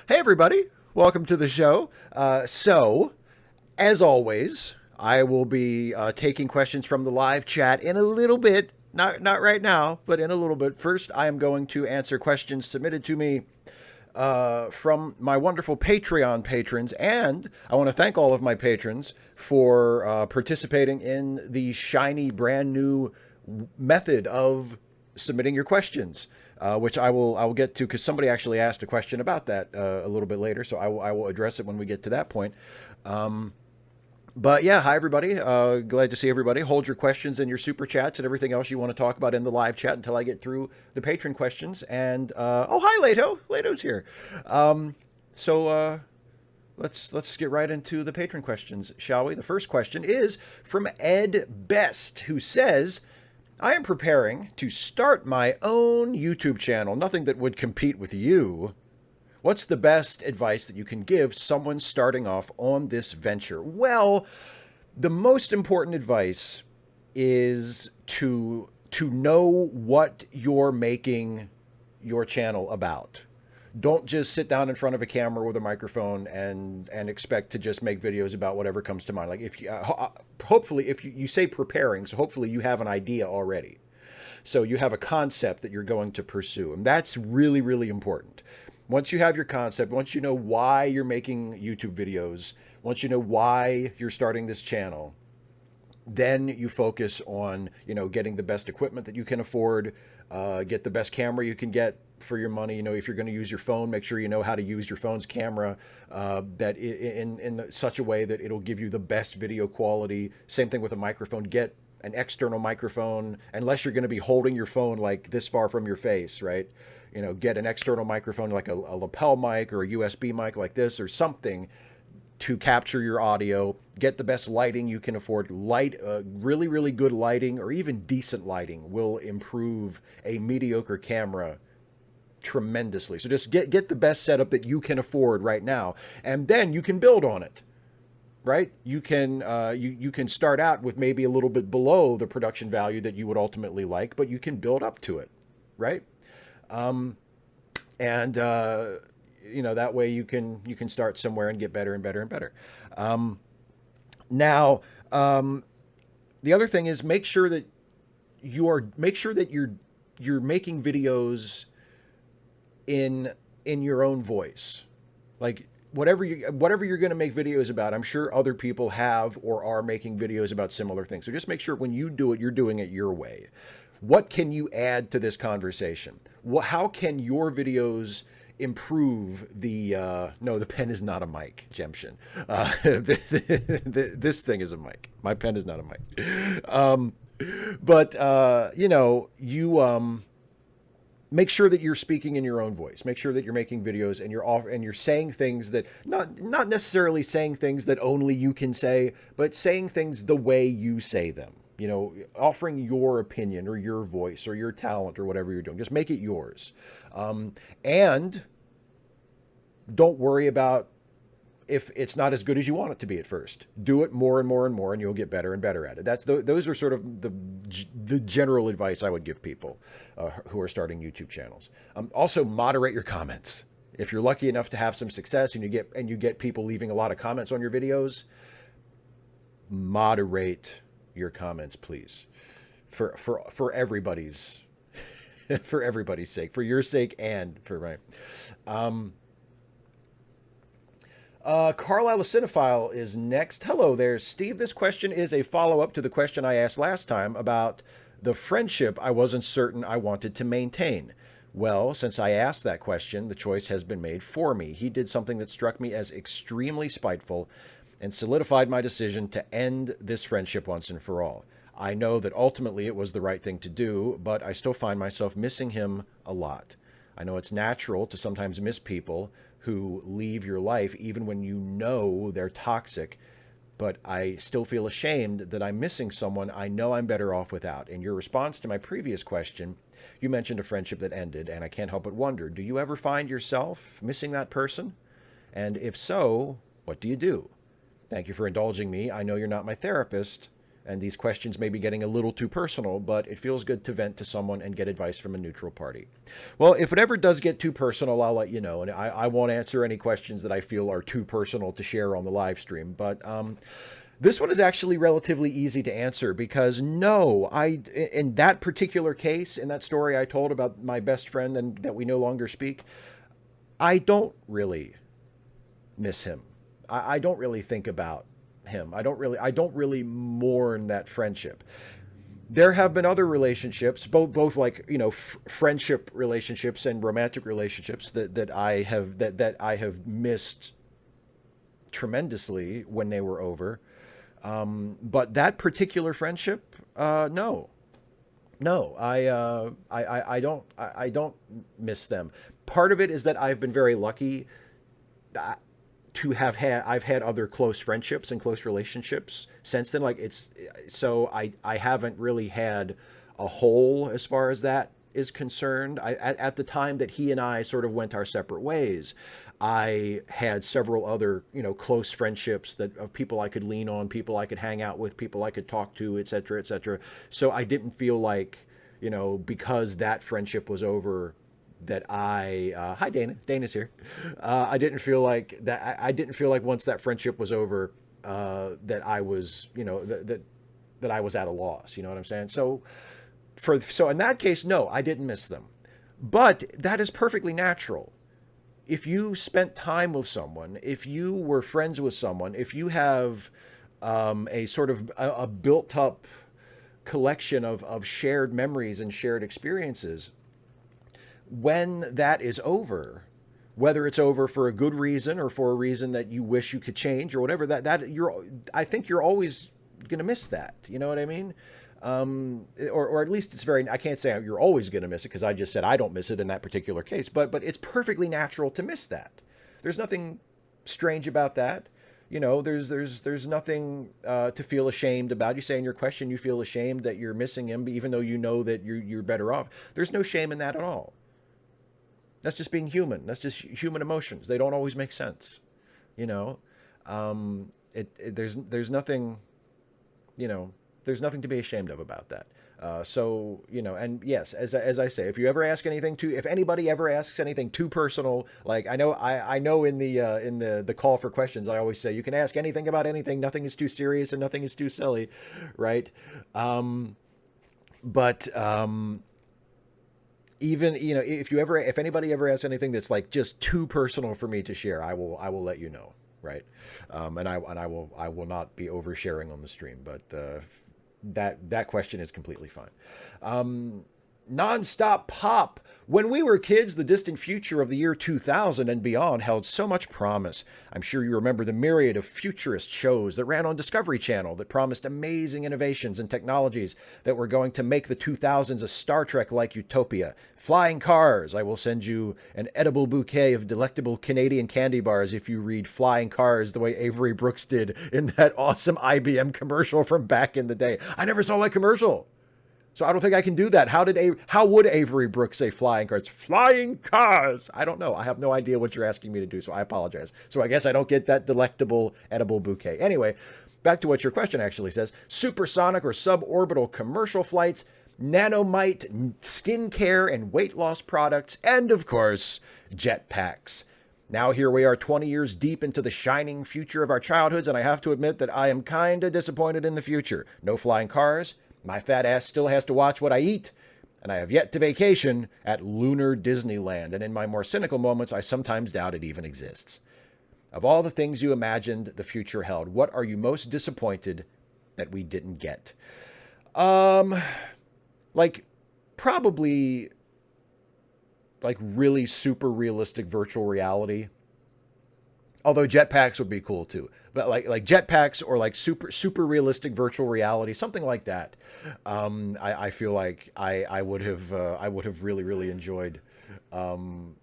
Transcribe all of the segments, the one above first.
Hey, everybody. Welcome to the show. As always, I will be taking questions from the live chat in a little bit. Not right now, but in a little bit. First, I am going to answer questions submitted to me from my wonderful Patreon patrons. And I want to thank all of my patrons for participating in the shiny, brand new method of submitting your questions, which I will get to because somebody actually asked a question about that a little bit later. So I will address it when we get to that point. But yeah, hi everybody. Glad to see everybody. Hold your questions and your super chats and everything else you want to talk about in the live chat until I get through the patron questions. And oh, hi Leto. Leto's here. So let's get right into the patron questions, shall we? The first question is from Ed Best, who says, I am preparing to start my own YouTube channel. Nothing that would compete with you. What's the best advice that you can give someone starting off on this venture? Well, the most important advice is to know what you're making your channel about. Don't just sit down in front of a camera with a microphone and expect to just make videos about whatever comes to mind. Like if you, hopefully, if you say preparing, so hopefully you have an idea already. So you have a concept that you're going to pursue, and that's really, really important. Once you have your concept, once you know why you're making YouTube videos, once you know why you're starting this channel, then you focus on, getting the best equipment that you can afford, get the best camera you can get for your money. If you're going to use your phone, make sure you know how to use your phone's camera that in such a way that it'll give you the best video quality. Same thing with a microphone. Get an external microphone, unless you're going to be holding your phone like this far from your face, right? Get an external microphone like a lapel mic or a USB mic like this or something to capture your audio. Get the best lighting you can afford. Really, really good lighting or even decent lighting will improve a mediocre camera tremendously. So just get the best setup that you can afford right now, and then you can build on it. Right? You can you can start out with maybe a little bit below the production value that you would ultimately like, but you can build up to it, right? And that way you can start somewhere and get better and better and better. Now, the other thing is make sure that you're making videos in your own voice, like whatever you're going to make videos about. I'm sure other people have or are making videos about similar things. So just make sure when you do it, you're doing it your way. What can you add to this conversation? How can your videos improve the no, the pen is not a mic, Jemshin. This thing is a mic. My pen is not a mic. But you make sure that you're speaking in your own voice. Make sure that you're making videos and you're saying things that not necessarily saying things that only you can say, but saying things the way you say them. Offering your opinion or your voice or your talent or whatever you're doing. Just make it yours. And don't worry about if it's not as good as you want it to be at first. Do it more and more and more, and you'll get better and better at it. Those are sort of the general advice I would give people who are starting YouTube channels. Also, moderate your comments. If you're lucky enough to have some success and you get people leaving a lot of comments on your videos, moderate your comments, please, for everybody's for everybody's sake, for your sake and for my. Carlisle the Cinephile is next. Hello there, Steve. This question is a follow-up to the question I asked last time about the friendship I wasn't certain I wanted to maintain. Well, since I asked that question, the choice has been made for me. He did something that struck me as extremely spiteful and solidified my decision to end this friendship once and for all. I know that ultimately it was the right thing to do, but I still find myself missing him a lot. I know it's natural to sometimes miss people who leave your life even when you know they're toxic, but I still feel ashamed that I'm missing someone I know I'm better off without. In your response to my previous question, you mentioned a friendship that ended, and I can't help but wonder, do you ever find yourself missing that person? And if so, what do you do? Thank you for indulging me. I know you're not my therapist, And these questions may be getting a little too personal, but it feels good to vent to someone and get advice from a neutral party. Well, if it ever does get too personal, I'll let you know. And I won't answer any questions that I feel are too personal to share on the live stream. But this one is actually relatively easy to answer because no, in that particular case, in that story I told about my best friend and that we no longer speak, I don't really miss him. I don't really think about him. I don't really mourn that friendship. There have been other relationships, both like, friendship relationships and romantic relationships that I have missed tremendously when they were over. But that particular friendship, no. No, I don't miss them. Part of it is that I've been very lucky I've had other close friendships and close relationships since then. So I haven't really had a hole as far as that is concerned. At the time that he and I sort of went our separate ways, I had several other, close friendships of people I could lean on, people I could hang out with, people I could talk to, et cetera, et cetera. So I didn't feel like, because that friendship was over, that hi Dana, Dana's here. I didn't feel like that. I didn't feel like once that friendship was over, that I was, that I was at a loss. You know what I'm saying? So in that case, no, I didn't miss them, but that is perfectly natural. If you spent time with someone, if you were friends with someone, if you have a sort of a built up collection of shared memories and shared experiences, when that is over, whether it's over for a good reason or for a reason that you wish you could change or whatever, I think you're always going to miss that. You know what I mean? Or at least I can't say you're always going to miss it because I just said I don't miss it in that particular case, but it's perfectly natural to miss that. There's nothing strange about that. There's nothing to feel ashamed about. You say in your question you feel ashamed that you're missing him, even though you know that you're better off. There's no shame in that at all. That's just being human. That's just human emotions. They don't always make sense. There's nothing, there's nothing to be ashamed of about that. And yes, as I say, if anybody ever asks anything too personal, like I know in the call for questions, I always say you can ask anything about anything. Nothing is too serious and nothing is too silly. Right. Even, if anybody ever asks anything that's like just too personal for me to share, I will let you know. Right. And I will not be oversharing on the stream, but, that question is completely fine. Nonstop pop. When we were kids, the distant future of the year 2000 and beyond held so much promise. I'm sure you remember the myriad of futurist shows that ran on Discovery Channel that promised amazing innovations and technologies that were going to make the 2000s a Star Trek-like utopia. Flying cars. I will send you an edible bouquet of delectable Canadian candy bars if you read Flying Cars the way Avery Brooks did in that awesome IBM commercial from back in the day. I never saw that commercial. So I don't think I can do that. How would Avery Brooks say flying cars? Flying cars! I don't know. I have no idea what you're asking me to do, so I apologize. So I guess I don't get that delectable edible bouquet. Anyway, back to what your question actually says. Supersonic or suborbital commercial flights, nanomite, skincare and weight loss products, and of course, jetpacks. Now here we are 20 years deep into the shining future of our childhoods, and I have to admit that I am kinda disappointed in the future. No flying cars. My fat ass still has to watch what I eat, and I have yet to vacation at Lunar Disneyland, and in my more cynical moments, I sometimes doubt it even exists. Of all the things you imagined the future held, what are you most disappointed that we didn't get? Probably, really super realistic virtual reality. Although jetpacks would be cool too, but like jetpacks or like super realistic virtual reality, something like that. I feel like I would have really enjoyed. And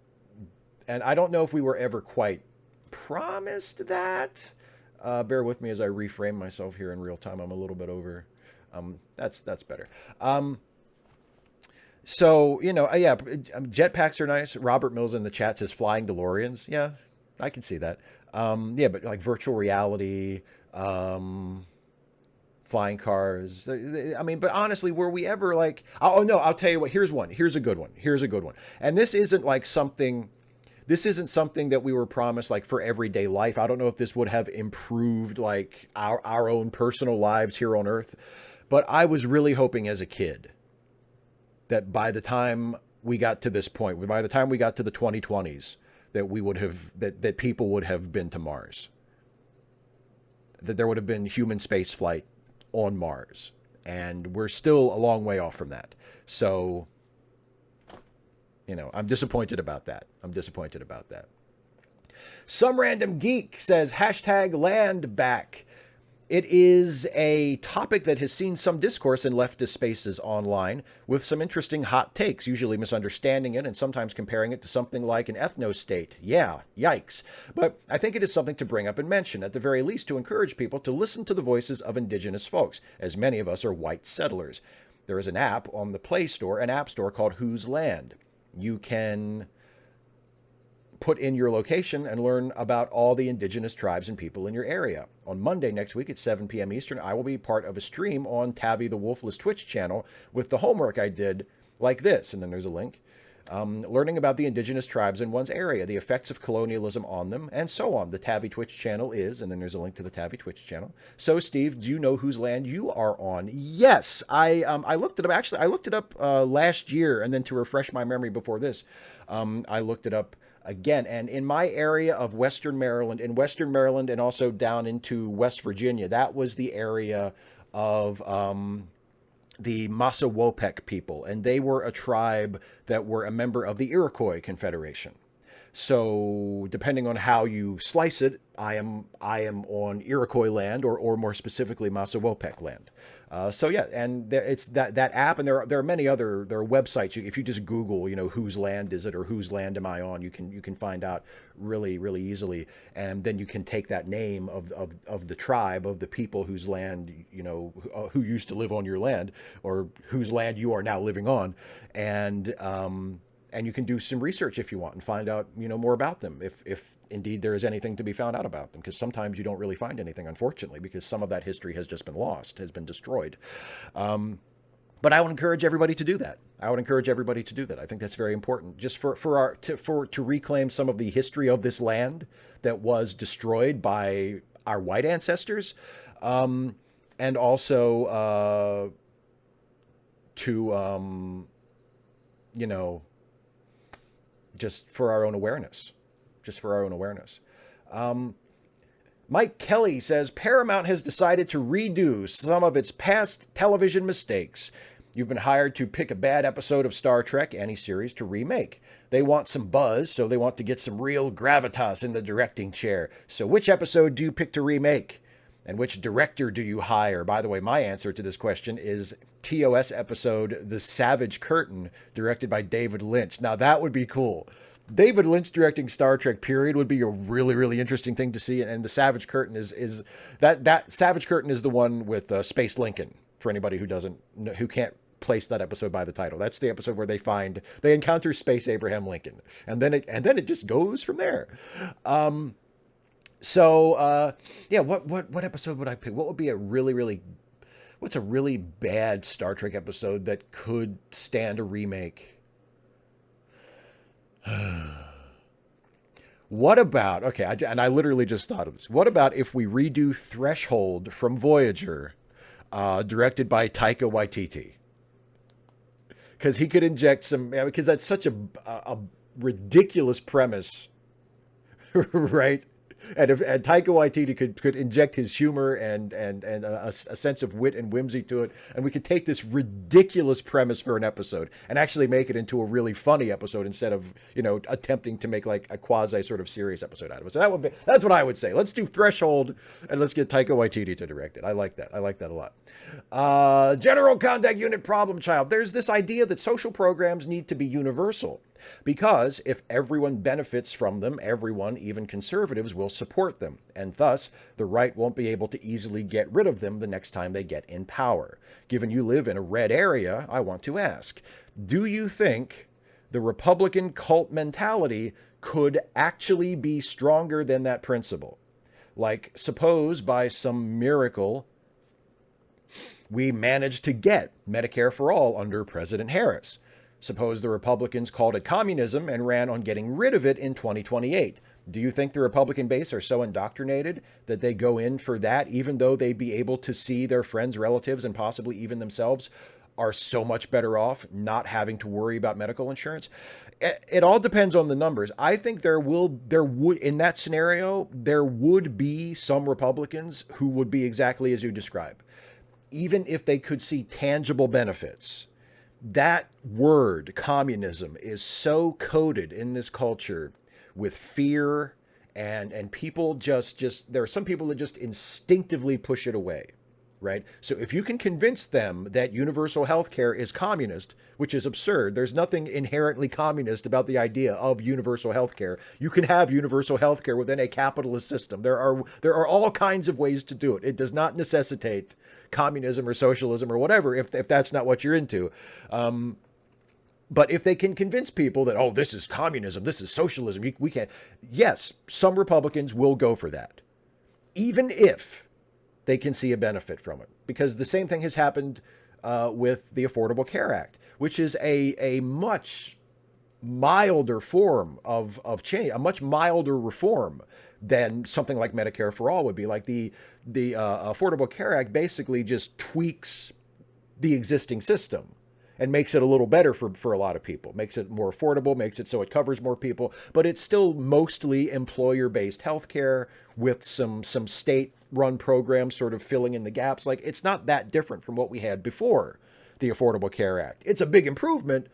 I don't know if we were ever quite promised that. Bear with me as I reframe myself here in real time. I'm a little bit over. That's better. Jetpacks are nice. Robert Mills in the chat says flying DeLoreans. Yeah. I can see that. But like virtual reality, flying cars. I mean, but honestly, were we ever like, oh no, I'll tell you what, here's one. Here's a good one. Here's a good one. And this isn't like something, this isn't something that we were promised like for everyday life. I don't know if this would have improved like our own personal lives here on Earth, but I was really hoping as a kid that by the time we got to this point, by the time we got to the 2020s, that we would have, that people would have been to Mars, that there would have been human space flight on Mars. And we're still a long way off from that. So, you know, I'm disappointed about that. I'm disappointed about that. Some random geek says hashtag land back. It is a topic that has seen some discourse in leftist spaces online with some interesting hot takes, usually misunderstanding it and sometimes comparing it to something like an ethno-state. Yeah, yikes. But I think it is something to bring up and mention, at the very least to encourage people to listen to the voices of indigenous folks, as many of us are white settlers. There is an app on the Play Store, an app store called Whose Land. You can put in your location and learn about all the indigenous tribes and people in your area. On Monday next week at 7 p.m. Eastern, I will be part of a stream on Tabby the Wolfless Twitch channel with the homework I did like this, and then there's a link, learning about the indigenous tribes in one's area, the effects of colonialism on them, and so on. The Tabby Twitch channel is, and then there's a link to the Tabby Twitch channel. So, Steve, do you know whose land you are on? Yes, I looked it up. Actually, I looked it up last year, and then to refresh my memory before this, I looked it up again. And in my area of Western Maryland, and also down into West Virginia, that was the area of the Massawopek people. And they were a tribe that were a member of the Iroquois Confederation. So depending on how you slice it, I am on Iroquois land, or more specifically Massawopek land. So yeah, and it's that app, and there are many other, there are websites. If you just Google, you know, whose land is it or whose land am I on, you can find out really easily, and then you can take that name of the tribe, of the people whose land, you know, who used to live on your land, or whose land you are now living on, and you can do some research if you want and find out, you know, more about them, if indeed there is anything to be found out about them, because sometimes you don't really find anything, unfortunately, because some of that history has just been lost, has been destroyed. But I would encourage everybody to do that. I think that's very important, just to reclaim some of the history of this land that was destroyed by our white ancestors, and also to you know, just for our own awareness. Mike Kelly says Paramount has decided to redo some of its past television mistakes. You've been hired to pick a bad episode of Star Trek, any series, to remake. They want some buzz, so they want to get some real gravitas in the directing chair. So which episode do you pick to remake? And which director do you hire? By the way, my answer to this question is TOS episode The Savage Curtain, directed by David Lynch. Now that would be cool. David Lynch directing Star Trek period would be a really interesting thing to see. And The Savage Curtain is that Savage Curtain is the one with Space Lincoln, for anybody who can't place that episode by the title. That's the episode where they encounter Space Abraham Lincoln, and then it just goes from there. So yeah, what episode would I pick? What would be what's a really bad Star Trek episode that could stand a remake? What about, okay, I literally just thought of this. What about if we redo Threshold from Voyager, directed by Taika Waititi? Because he could inject some, because that's such a ridiculous premise, right? And Taika Waititi could inject his humor and a sense of wit and whimsy to it, and we could take this ridiculous premise for an episode and actually make it into a really funny episode instead of, you know, attempting to make like a quasi sort of serious episode out of it. So that's what I would say. Let's do Threshold and let's get Taika Waititi to direct it. I like that a lot. General Contact Unit Problem Child. There's this idea that social programs need to be universal. Because if everyone benefits from them, everyone, even conservatives, will support them, and thus the right won't be able to easily get rid of them the next time they get in power. Given you live in a red area, I want to ask, do you think the Republican cult mentality could actually be stronger than that principle? Like, suppose by some miracle, We managed to get Medicare for all under President Harris. Suppose the Republicans called it communism and ran on getting rid of it in 2028. Do you think the Republican base are so indoctrinated that they go in for that, even though they'd be able to see their friends, relatives, and possibly even themselves are so much better off not having to worry about medical insurance? It all depends on the numbers. I think there would, in that scenario, there would be some Republicans who would be exactly as you describe, even if they could see tangible benefits. That word, communism, is so coded in this culture with fear, and people just there are some people that just instinctively push it away, right? So if you can convince them that universal health care is communist, which is absurd, there's nothing inherently communist about the idea of universal health care. You can have universal health care within a capitalist system. There are all kinds of ways to do it. It does not necessitate communism or socialism or whatever if that's not what you're into. But if they can convince people that, oh, this is communism, this is socialism, we can't. Yes, some Republicans will go for that, even if they can see a benefit from it. Because the same thing has happened with the Affordable Care Act, which is a much milder form of change, a much milder reform than something like Medicare for all would be. Like the Affordable Care Act basically just tweaks the existing system and makes it a little better for a lot of people, makes it more affordable, makes it so it covers more people, but it's still mostly employer-based healthcare with some state-run programs sort of filling in the gaps. Like, it's not that different from what we had before the Affordable Care Act. It's a big improvement,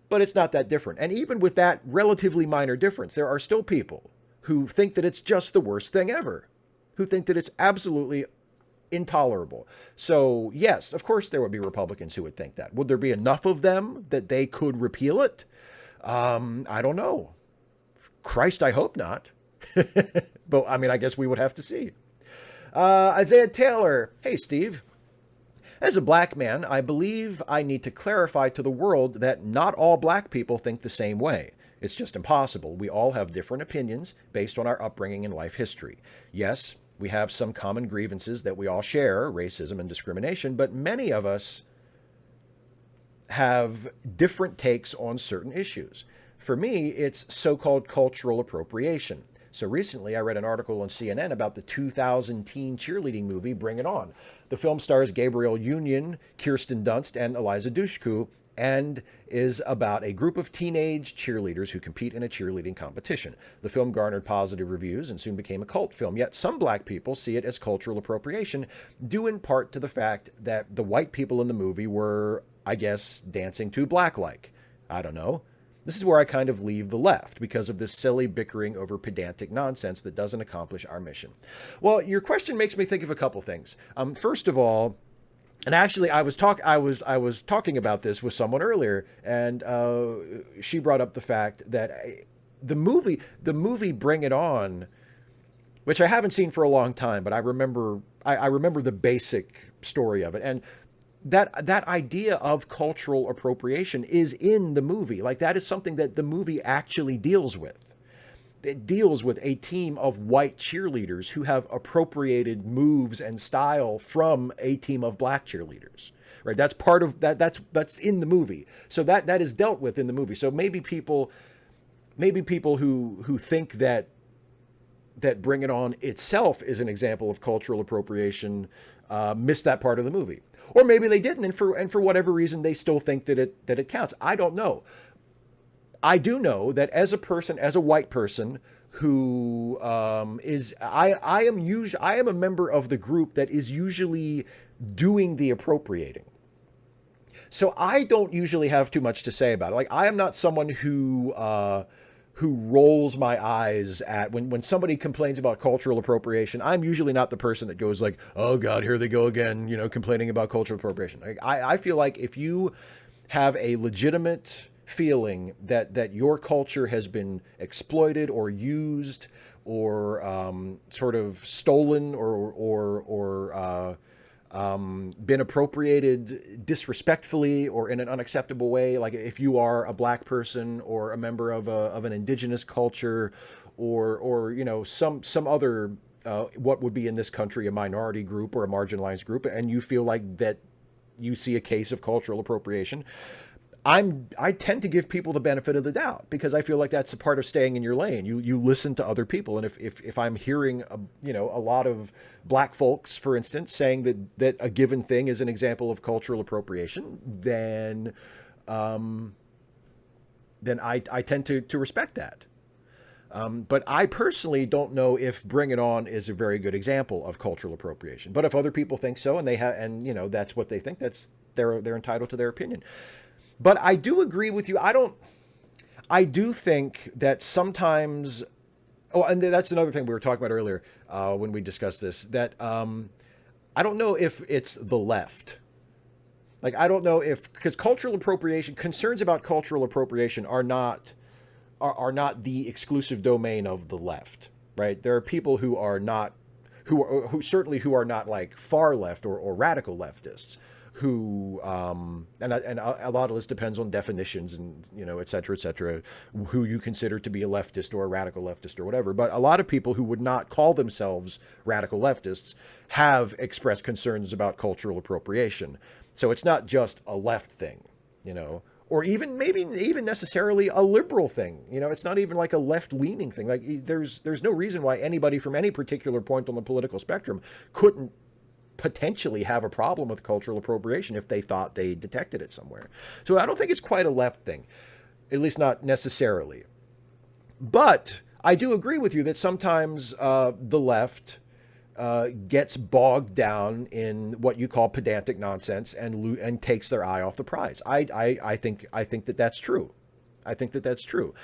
but it's not that different. And even with that relatively minor difference, there are still people who think that it's just the worst thing ever, who think that it's absolutely intolerable. So yes, of course there would be Republicans who would think that. Would there be enough of them that they could repeal it? I don't know. Christ, I hope not. But I mean, I guess we would have to see. Isaiah Taylor. Hey, Steve. As a black man, I believe I need to clarify to the world that not all black people think the same way. It's just impossible. We all have different opinions based on our upbringing and life history. Yes, we have some common grievances that we all share, racism and discrimination, but many of us have different takes on certain issues. For me, it's so-called cultural appropriation. So recently, I read an article on CNN about the 2000 teen cheerleading movie, Bring It On. The film stars Gabrielle Union, Kirsten Dunst, and Eliza Dushku, and is about a group of teenage cheerleaders who compete in a cheerleading competition. The film garnered positive reviews and soon became a cult film, yet some black people see it as cultural appropriation, due in part to the fact that the white people in the movie were, I guess, dancing too black-like. I don't know. This is where I kind of leave the left because of this silly bickering over pedantic nonsense that doesn't accomplish our mission. Well, your question makes me think of a couple things. First of all, and actually, I was talking about this with someone earlier, and she brought up the fact that the movie Bring It On, which I haven't seen for a long time, but I remember the basic story of it, and that idea of cultural appropriation is in the movie. Like, that is something that the movie actually deals with. It deals with a team of white cheerleaders who have appropriated moves and style from a team of black cheerleaders, right? That's part of that. That's in the movie. So that is dealt with in the movie. So maybe people who think that Bring It On itself is an example of cultural appropriation missed that part of the movie, or maybe they didn't, and for whatever reason they still think that it counts. I don't know. I do know that as a white person who I am a member of the group that is usually doing the appropriating. So I don't usually have too much to say about it. Like, I am not someone who rolls my eyes at when somebody complains about cultural appropriation. I'm usually not the person that goes like, oh God, here they go again, complaining about cultural appropriation. Like, I feel like if you have a legitimate feeling that your culture has been exploited or used or sort of stolen or been appropriated disrespectfully or in an unacceptable way, like if you are a black person or a member of an indigenous culture or some other what would be in this country a minority group or a marginalized group, and you feel like that you see a case of cultural appropriation, I tend to give people the benefit of the doubt because I feel like that's a part of staying in your lane. You listen to other people, and if I'm hearing a lot of black folks, for instance, saying that a given thing is an example of cultural appropriation, then I tend to respect that. But I personally don't know if Bring It On is a very good example of cultural appropriation. But if other people think so, and that's what they think, they're entitled to their opinion. But I do agree with you. I do think that sometimes, oh, and that's another thing we were talking about earlier when we discussed this, that I don't know if it's the left. Like, I don't know because cultural appropriation, concerns about cultural appropriation are not the exclusive domain of the left, right? There are people who are not, who certainly are not like far left or radical leftists, who and a lot of this depends on definitions and et cetera, who you consider to be a leftist or a radical leftist or whatever. But a lot of people who would not call themselves radical leftists have expressed concerns about cultural appropriation. So it's not just a left thing, or even maybe even necessarily a liberal thing. It's not even like a left-leaning thing. Like there's no reason why anybody from any particular point on the political spectrum couldn't potentially have a problem with cultural appropriation if they thought they detected it somewhere. So I don't think it's quite a left thing, at least not necessarily. But I do agree with you that sometimes the left gets bogged down in what you call pedantic nonsense and takes their eye off the prize. I think that that's true. I think that that's true.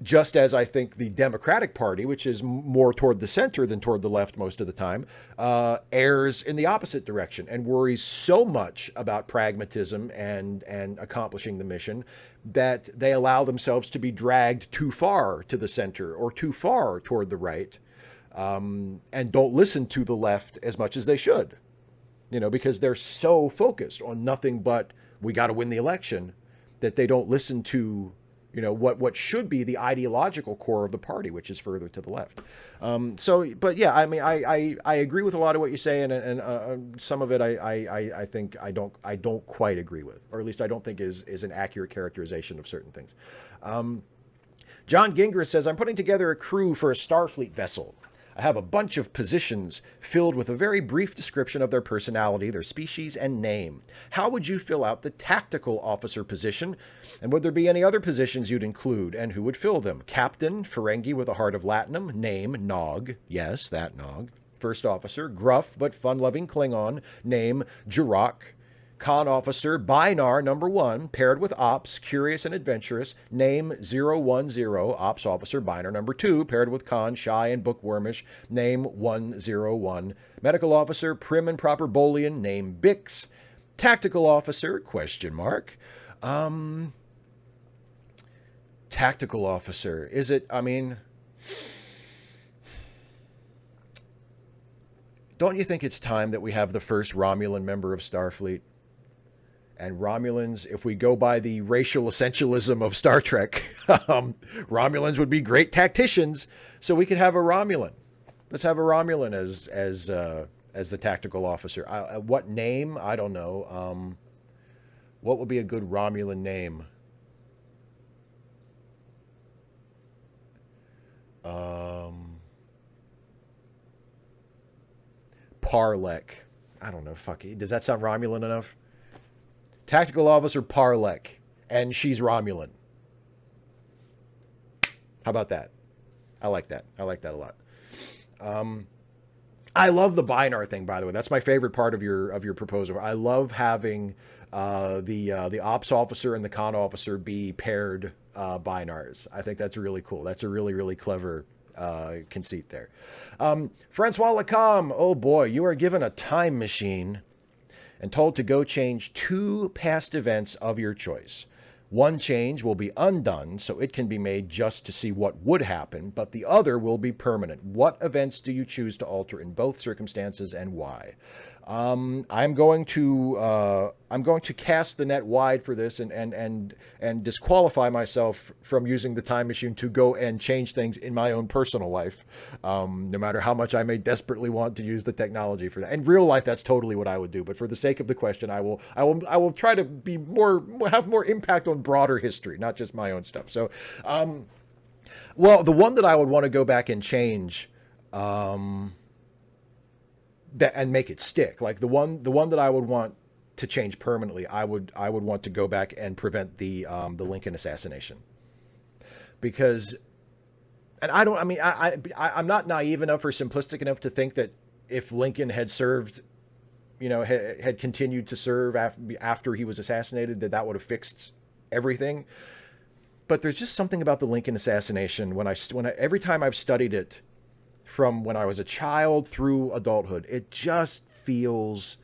Just as I think the Democratic Party, which is more toward the center than toward the left most of the time, errs in the opposite direction and worries so much about pragmatism and accomplishing the mission that they allow themselves to be dragged too far to the center or too far toward the right, and don't listen to the left as much as they should, because they're so focused on nothing but we got to win the election that they don't listen to what should be the ideological core of the party, which is further to the left. But yeah, I mean, I agree with a lot of what you say, and some of it I think I don't quite agree with, or at least I don't think is an accurate characterization of certain things. John Gingras says, I'm putting together a crew for a Starfleet vessel. I have a bunch of positions filled with a very brief description of their personality, their species, and name. How would you fill out the tactical officer position? And would there be any other positions you'd include, and who would fill them? Captain, Ferengi with a heart of Latinum. Name, Nog. Yes, that Nog. First officer, gruff but fun-loving Klingon. Name, Jurok. Con officer, Binar #1, paired with Ops, curious and adventurous. Name 010, Ops officer, Binar #2, paired with Con, shy and bookwormish. Name 101. Medical officer, prim and proper Bolian. Name Bix. Tactical officer, ? Tactical officer, is it, don't you think it's time that we have the first Romulan member of Starfleet? And Romulans, if we go by the racial essentialism of Star Trek, Romulans would be great tacticians. So we could have a Romulan. Let's have a Romulan as the tactical officer. What name? I don't know. What would be a good Romulan name? Parlek. I don't know. Fuck it. Does that sound Romulan enough? Tactical officer Parlek, and she's Romulan. How about that? I like that. I like that a lot. I love the Binar thing, by the way. That's my favorite part of your proposal. I love having the ops officer and the con officer be paired Binars. I think that's really cool. That's a really, really clever conceit there. Francois Lacombe, oh boy, you are given a time machine and told to go change 2 past events of your choice. One change will be undone, so it can be made just to see what would happen, but the other will be permanent. What events do you choose to alter in both circumstances, and why? I'm going to cast the net wide for this and disqualify myself from using the time machine to go and change things in my own personal life, no matter how much I may desperately want to use the technology for that. In real life, that's totally what I would do. But for the sake of the question, I will try to be have more impact on broader history, not just my own stuff. So, well, the one that I would want to go back and change. That and make it stick. Like the one that I would want to change permanently, I would want to go back and prevent the Lincoln assassination. Because, and I don't, I mean, I'm not naive enough or simplistic enough to think that if Lincoln had served, had continued to serve after he was assassinated, that would have fixed everything. But there's just something about the Lincoln assassination every time I've studied it, from when I was a child through adulthood, it just feels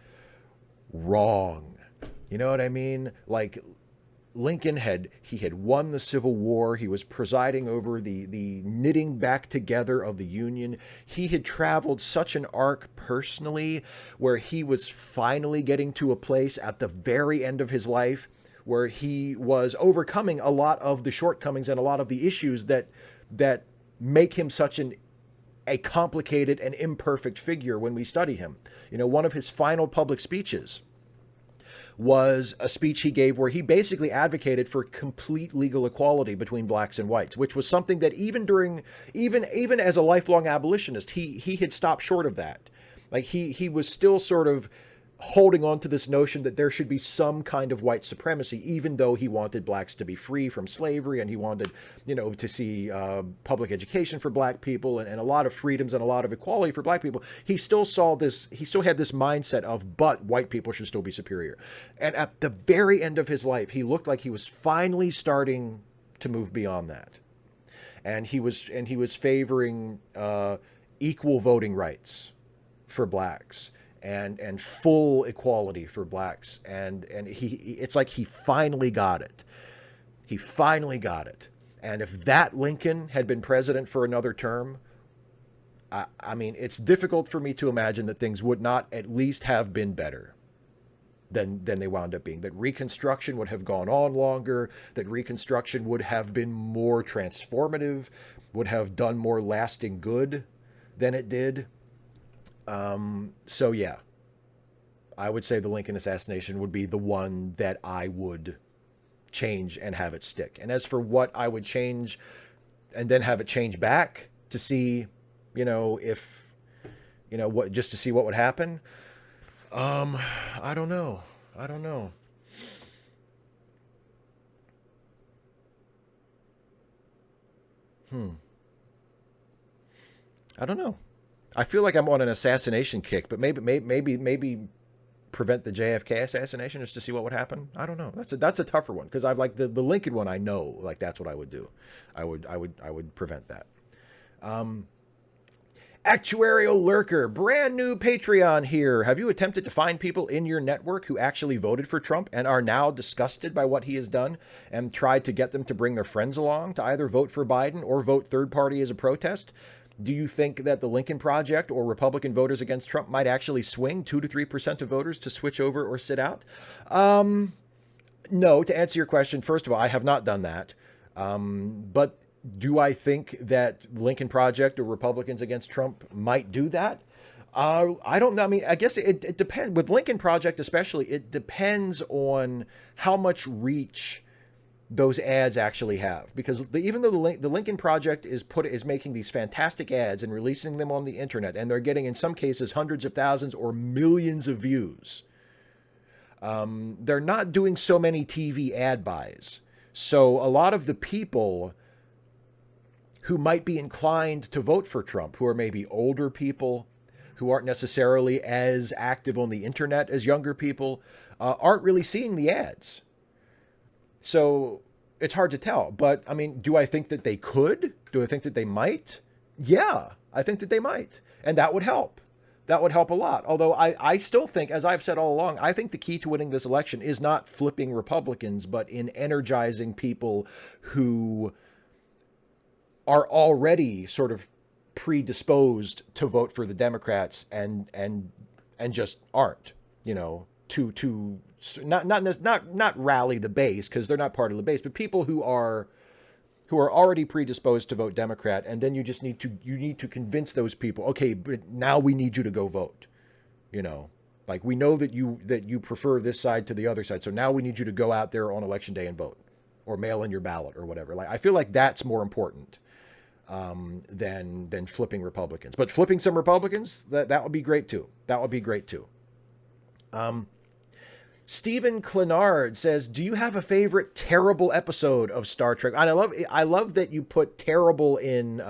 wrong. You know what I mean? Like Lincoln had won the Civil War. He was presiding over the knitting back together of the Union. He had traveled such an arc personally where he was finally getting to a place at the very end of his life where he was overcoming a lot of the shortcomings and a lot of the issues that make him such a complicated and imperfect figure when we study him. One of his final public speeches was a speech he gave where he basically advocated for complete legal equality between blacks and whites, which was something that even as a lifelong abolitionist, he had stopped short of that. Like he was still sort of holding on to this notion that there should be some kind of white supremacy, even though he wanted blacks to be free from slavery and he wanted, to see public education for black people and a lot of freedoms and a lot of equality for black people. He still had this mindset of, but white people should still be superior. And at the very end of his life, he looked like he was finally starting to move beyond that. And he was favoring equal voting rights for blacks. And full equality for blacks. And it's like he finally got it. He finally got it. And if that Lincoln had been president for another term, I mean, it's difficult for me to imagine that things would not at least have been better than they wound up being. That Reconstruction would have gone on longer, that Reconstruction would have been more transformative, would have done more lasting good than it did. So yeah, I would say the Lincoln assassination would be the one that I would change and have it stick. And as for what I would change and then have it change back to see, if, just to see what would happen. I don't know. I don't know. I don't know. I feel like I'm on an assassination kick, but maybe prevent the JFK assassination just to see what would happen. I don't know. That's a tougher one because I've like the Lincoln one. I know like that's what I would do. I would prevent that. Actuarial Lurker, brand new Patreon here. Have you attempted to find people in your network who actually voted for Trump and are now disgusted by what he has done and tried to get them to bring their friends along to either vote for Biden or vote third party as a protest? Do you think that the Lincoln Project or Republican voters against Trump might actually swing 2 to 3% of voters to switch over or sit out? No, to answer your question, first of all, I have not done that. But do I think that Lincoln Project or Republicans against Trump might do that? I don't know. I mean, I guess it depends. With Lincoln Project especially, it depends on how much reach those ads actually have, because even though the Lincoln Project is making these fantastic ads and releasing them on the internet, and they're getting in some cases hundreds of thousands or millions of views, they're not doing so many TV ad buys. So a lot of the people who might be inclined to vote for Trump, who are maybe older people, who aren't necessarily as active on the internet as younger people, aren't really seeing the ads. So it's hard to tell. But I mean, do I think that they could? Do I think that they might? Yeah, I think that they might. And that would help. That would help a lot. Although I still think, as I've said all along, I think the key to winning this election is not flipping Republicans, but in energizing people who are already sort of predisposed to vote for the Democrats and and just aren't, to not rally the base, because they're not part of the base, but people who are already predisposed to vote Democrat, and then you need to convince those people, okay, but now we need you to go vote. Like, we know that you prefer this side to the other side, so now we need you to go out there on election day and vote, or mail in your ballot, or whatever. Like, I feel like that's more important than flipping Republicans. But flipping some Republicans, that would be great too. That would be great too. Stephen Clenard says, "Do you have a favorite terrible episode of Star Trek?" And I love that you put "terrible" in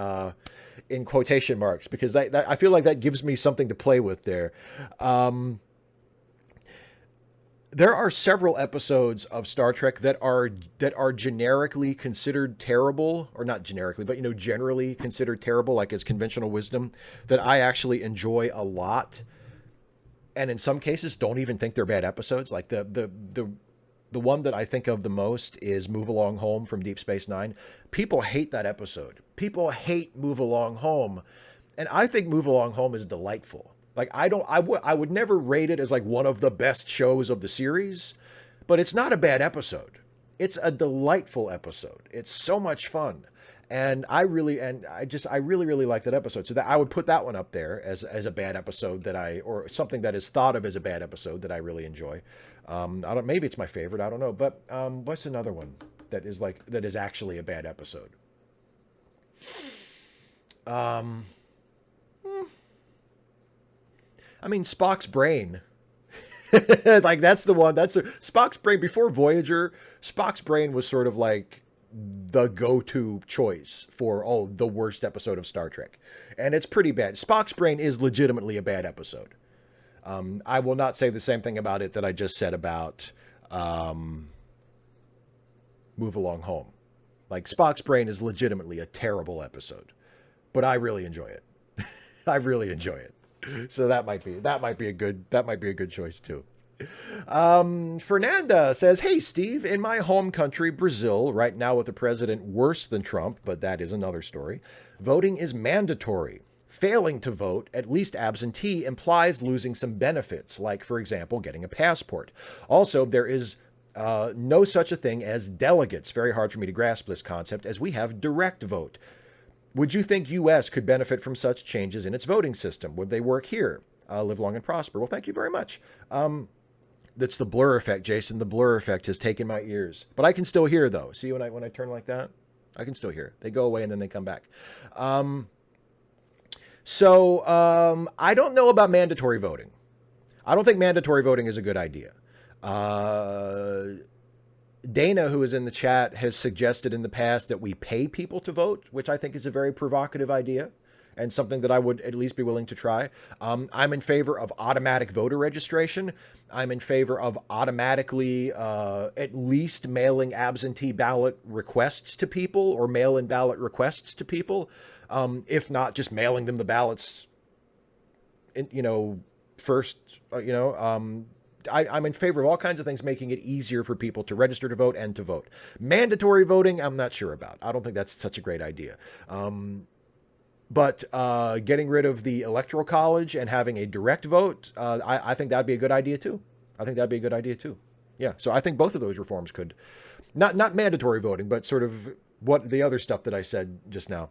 quotation marks, because that I feel like that gives me something to play with there. There are several episodes of Star Trek that are generically considered terrible, or not generically, but generally considered terrible, like as conventional wisdom, that I actually enjoy a lot, and in some cases don't even think they're bad episodes. Like the one that I think of the most is Move Along Home from Deep Space Nine. People hate that episode. People hate Move Along Home, and I think Move Along Home is delightful. Like, I would never rate it as like one of the best shows of the series, but it's not a bad episode. It's a delightful episode. It's so much fun. And I really like that episode. So that I would put that one up there as a bad episode or something that is thought of as a bad episode that I really enjoy. Maybe it's my favorite. I don't know. But what's another one that is actually a bad episode? I mean, Spock's brain. Like, that's the one. Spock's brain before Voyager. Spock's brain was sort of like the go-to choice for the worst episode of Star Trek, and it's pretty bad. Spock's brain is legitimately a bad episode. I will not say the same thing about it that I just said about Move Along Home. Like, Spock's brain is legitimately a terrible episode, but I really enjoy it. I really enjoy it. So that might be a good choice too. Fernanda says, "Hey Steve, in my home country, Brazil, right now with a president worse than Trump, but that is another story, voting is mandatory. Failing to vote, at least absentee, implies losing some benefits, like, for example, getting a passport. Also, there is no such a thing as delegates. Very hard for me to grasp this concept, as we have direct vote. Would you think U.S. could benefit from such changes in its voting system? Would they work here? Live long and prosper." Well, thank you very much. That's the blur effect, Jason. The blur effect has taken my ears, but I can still hear though. See, when I turn like that, I can still hear. They go away and then they come back. So I don't know about mandatory voting. I don't think mandatory voting is a good idea. Dana, who is in the chat, has suggested in the past that we pay people to vote, which I think is a very provocative idea and something that I would at least be willing to try. I'm in favor of automatic voter registration. I'm in favor of automatically at least mailing absentee ballot requests to people, or mail-in ballot requests to people. If not, just mailing them the ballots, first, I'm in favor of all kinds of things making it easier for people to register to vote and to vote. Mandatory voting, I'm not sure about. I don't think that's such a great idea. But getting rid of the Electoral College and having a direct vote, I think that'd be a good idea too. Yeah, so I think both of those reforms could, not mandatory voting, but sort of what the other stuff that I said just now.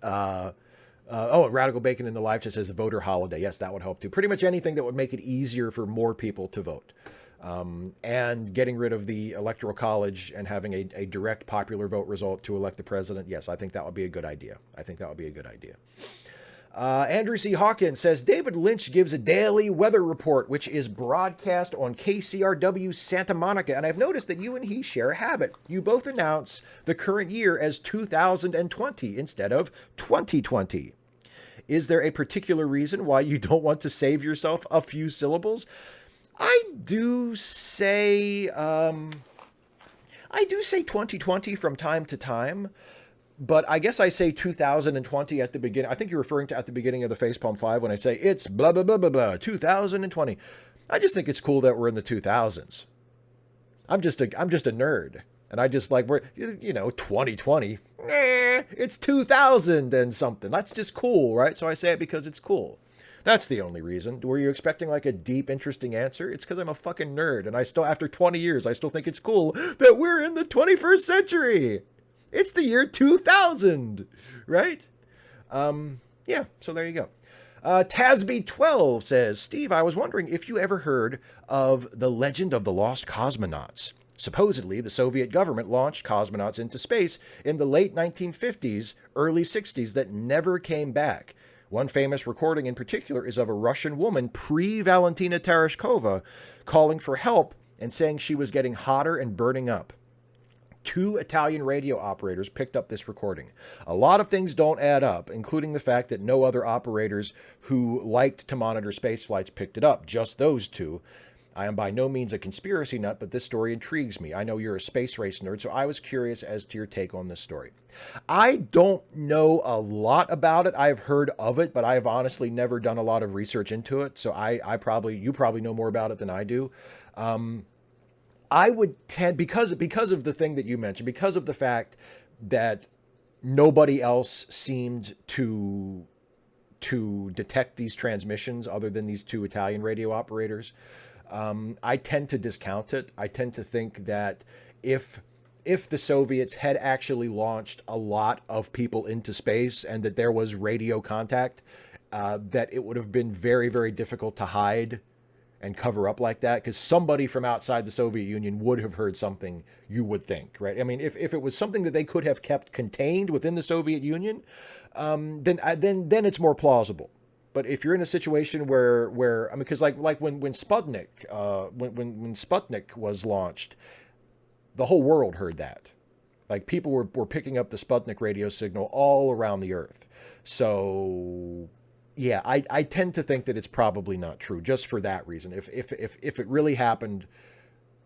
Radical Bacon in the live chat says the voter holiday. Yes, that would help too. Pretty much anything that would make it easier for more people to vote. And getting rid of the Electoral College and having a direct popular vote result to elect the president. Yes, I think that would be a good idea. Andrew C. Hawkins says, "David Lynch gives a daily weather report, which is broadcast on KCRW Santa Monica. And I've noticed that you and he share a habit. You both announce the current year as 2020 instead of 2020. Is there a particular reason why you don't want to save yourself a few syllables?" I do say 2020 from time to time, but I guess I say 2020 at the beginning. I think you're referring to at the beginning of the Facepalm 5 when I say it's blah, blah, blah, blah, blah, 2020. I just think it's cool that we're in the 2000s. I'm just a nerd. And I just like, 2020. It's 2000 and something. That's just cool, right? So I say it because it's cool. That's the only reason. Were you expecting like a deep, interesting answer? It's because I'm a fucking nerd, and I still, after 20 years, I still think it's cool that we're in the 21st century. It's the year 2000, right? Yeah, so there you go. Tasby12 says, Steve, I was wondering if you ever heard of the legend of the lost cosmonauts. Supposedly, the Soviet government launched cosmonauts into space in the late 1950s, early 60s that never came back. One famous recording in particular is of a Russian woman pre-Valentina Tereshkova calling for help and saying she was getting hotter and burning up. 2 Italian radio operators picked up this recording. A lot of things don't add up, including the fact that no other operators who liked to monitor space flights picked it up, just those 2. I am by no means a conspiracy nut, but this story intrigues me. I know you're a space race nerd, so I was curious as to your take on this story. I don't know a lot about it. I've heard of it, but I've honestly never done a lot of research into it, so you probably know more about it than I do. I would tend, because of the thing that you mentioned, because of the fact that nobody else seemed to detect these transmissions other than these 2 Italian radio operators, I tend to discount it. I tend to think that if the Soviets had actually launched a lot of people into space and that there was radio contact, that it would have been very, very difficult to hide and cover up like that, because somebody from outside the Soviet Union would have heard something, you would think, right? I mean, if it was something that they could have kept contained within the Soviet Union, then it's more plausible. But if you're in a situation where I mean, because like when Sputnik when Sputnik was launched, the whole world heard that. Like people were picking up the Sputnik radio signal all around the Earth. So yeah, I tend to think that it's probably not true, just for that reason. If it really happened,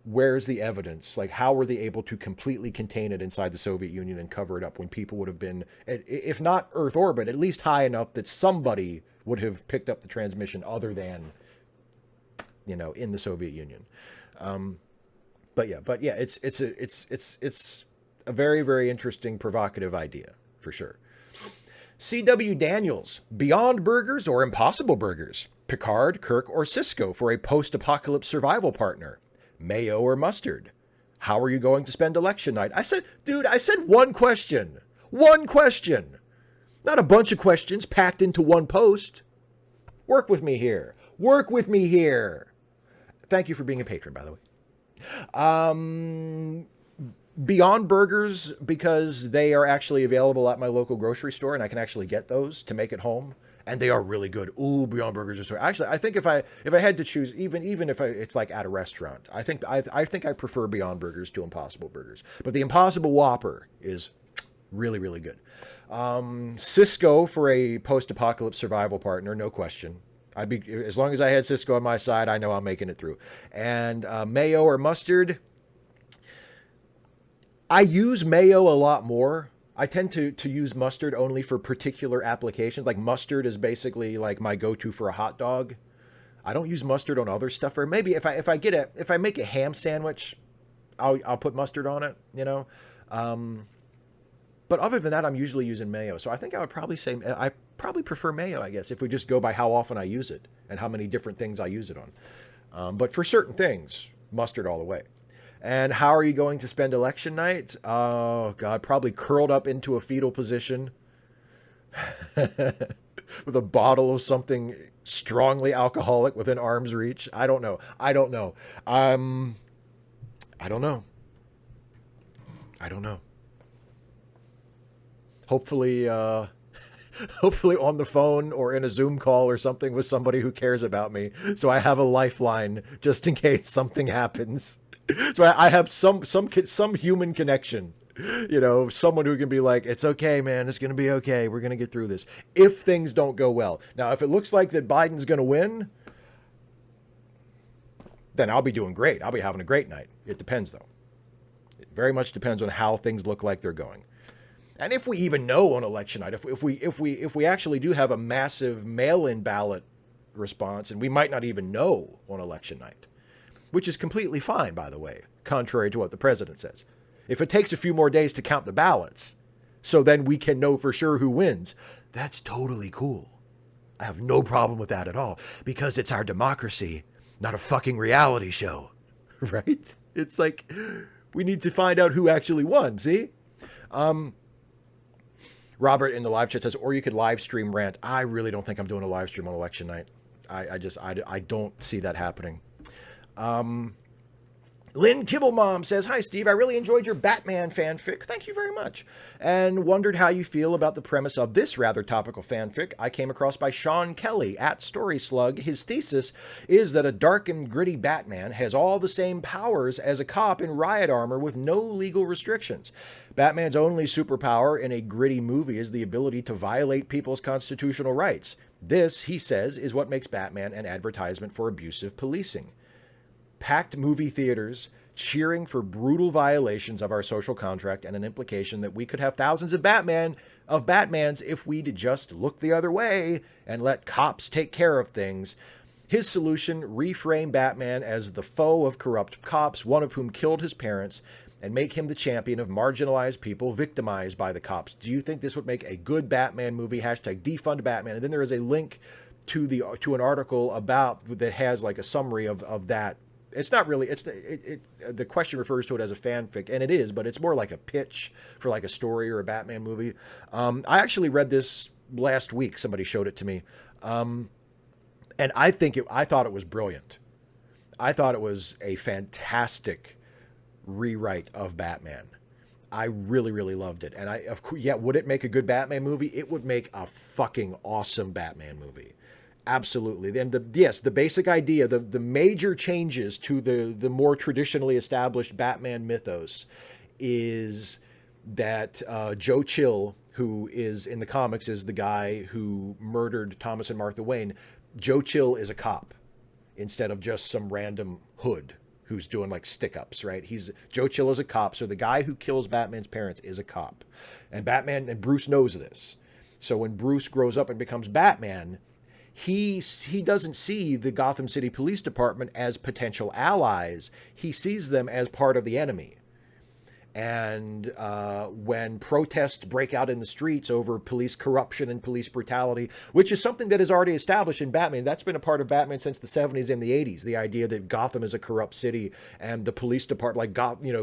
where's the evidence? Like, how were they able to completely contain it inside the Soviet Union and cover it up when people would have been, if not Earth orbit, at least high enough that somebody would have picked up the transmission other than, in the Soviet Union. But yeah, it's a very, very interesting, provocative idea for sure. C.W. Daniels, Beyond Burgers or Impossible Burgers? Picard, Kirk, or Cisco for a post-apocalypse survival partner? Mayo or mustard? How are you going to spend election night? I said one question. One question. Not a bunch of questions packed into one post. Work with me here. Work with me here. Thank you for being a patron, by the way. Beyond Burgers, because they are actually available at my local grocery store and I can actually get those to make at home, and they are really good. Ooh, Beyond Burgers are so. Actually, I think if I had to choose, even if it's like at a restaurant, I think I prefer Beyond Burgers to Impossible Burgers. But the Impossible Whopper is really, really good. Cisco for a post-apocalypse survival partner, no question. As long as I had Cisco on my side, I know I'm making it through. And mayo or mustard. I use mayo a lot more. I tend to use mustard only for particular applications. Like mustard is basically like my go-to for a hot dog. I don't use mustard on other stuff. Or maybe if I make a ham sandwich, I'll put mustard on it. But other than that, I'm usually using mayo. So I think I would probably say I probably prefer mayo, I guess, if we just go by how often I use it and how many different things I use it on. But for certain things, mustard all the way. And how are you going to spend election night? Oh, God, probably curled up into a fetal position with a bottle of something strongly alcoholic within arm's reach. I don't know. I don't know. Hopefully on the phone or in a Zoom call or something with somebody who cares about me, so I have a lifeline just in case something happens. So I have some human connection, someone who can be like, it's okay, man, it's going to be okay. We're going to get through this. If things don't go well. Now, if it looks like that Biden's going to win, then I'll be doing great. I'll be having a great night. It depends, though. It very much depends on how things look like they're going. And if we even know on election night, if we actually do have a massive mail-in ballot response, and we might not even know on election night, which is completely fine, by the way, contrary to what the president says. If it takes a few more days to count the ballots, so then we can know for sure who wins, that's totally cool. I have no problem with that at all because it's our democracy, not a fucking reality show, right? It's like we need to find out who actually won. See, Robert in the live chat says, or you could live stream rant. I really don't think I'm doing a live stream on election night. I don't see that happening. Lynn Kibblemom says, hi, Steve. I really enjoyed your Batman fanfic. Thank you very much. And wondered how you feel about the premise of this rather topical fanfic I came across by Sean Kelly at StorySlug. His thesis is that a dark and gritty Batman has all the same powers as a cop in riot armor with no legal restrictions. Batman's only superpower in a gritty movie is the ability to violate people's constitutional rights. This, he says, is what makes Batman an advertisement for abusive policing. Packed movie theaters cheering for brutal violations of our social contract and an implication that we could have thousands of Batmans if we'd just look the other way and let cops take care of things. His solution, reframe Batman as the foe of corrupt cops, one of whom killed his parents, and make him the champion of marginalized people victimized by the cops. Do you think this would make a good Batman movie? Hashtag defund Batman. And then there is a link to an article that has like a summary of that. It's not really, the question refers to it as a fanfic, and it is, but it's more like a pitch for like a story or a Batman movie. I actually read this last week. Somebody showed it to me. And I thought it was brilliant. I thought it was a fantastic rewrite of Batman. I really, really loved it. And would it make a good Batman movie? It would make a fucking awesome Batman movie. Absolutely. And the basic idea, the major changes to the more traditionally established Batman mythos is that Joe Chill, who is in the comics is the guy who murdered Thomas and Martha Wayne. Joe Chill is a cop instead of just some random hood who's doing like stick-ups, right? Joe Chill is a cop, so the guy who kills Batman's parents is a cop. And Bruce knows this. So when Bruce grows up and becomes Batman, he doesn't see the Gotham City Police Department as potential allies. He sees them as part of the enemy. And when protests break out in the streets over police corruption and police brutality, which is something that is already established in Batman, that's been a part of Batman since the 70s and the 80s. The idea that Gotham is a corrupt city and the police department,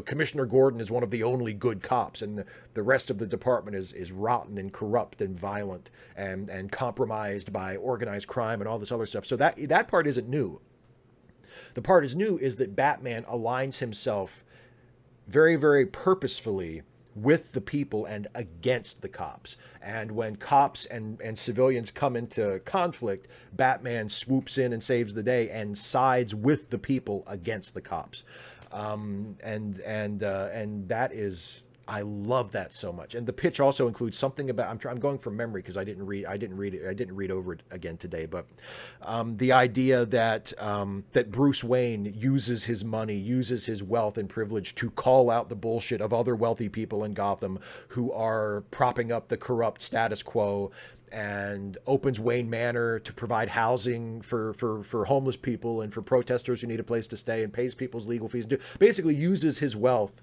Commissioner Gordon is one of the only good cops, and the rest of the department is rotten and corrupt and violent and compromised by organized crime and all this other stuff. So that part isn't new. The part is new is that Batman aligns himself very, very purposefully with the people and against the cops. And when cops and civilians come into conflict, Batman swoops in and saves the day and sides with the people against the cops. And that is, I love that so much. And the pitch also includes something about, I'm going from memory because I didn't read over it again today, but the idea that Bruce Wayne uses his money, uses his wealth and privilege to call out the bullshit of other wealthy people in Gotham who are propping up the corrupt status quo, and opens Wayne Manor to provide housing for homeless people and for protesters who need a place to stay, and pays people's legal fees, basically uses his wealth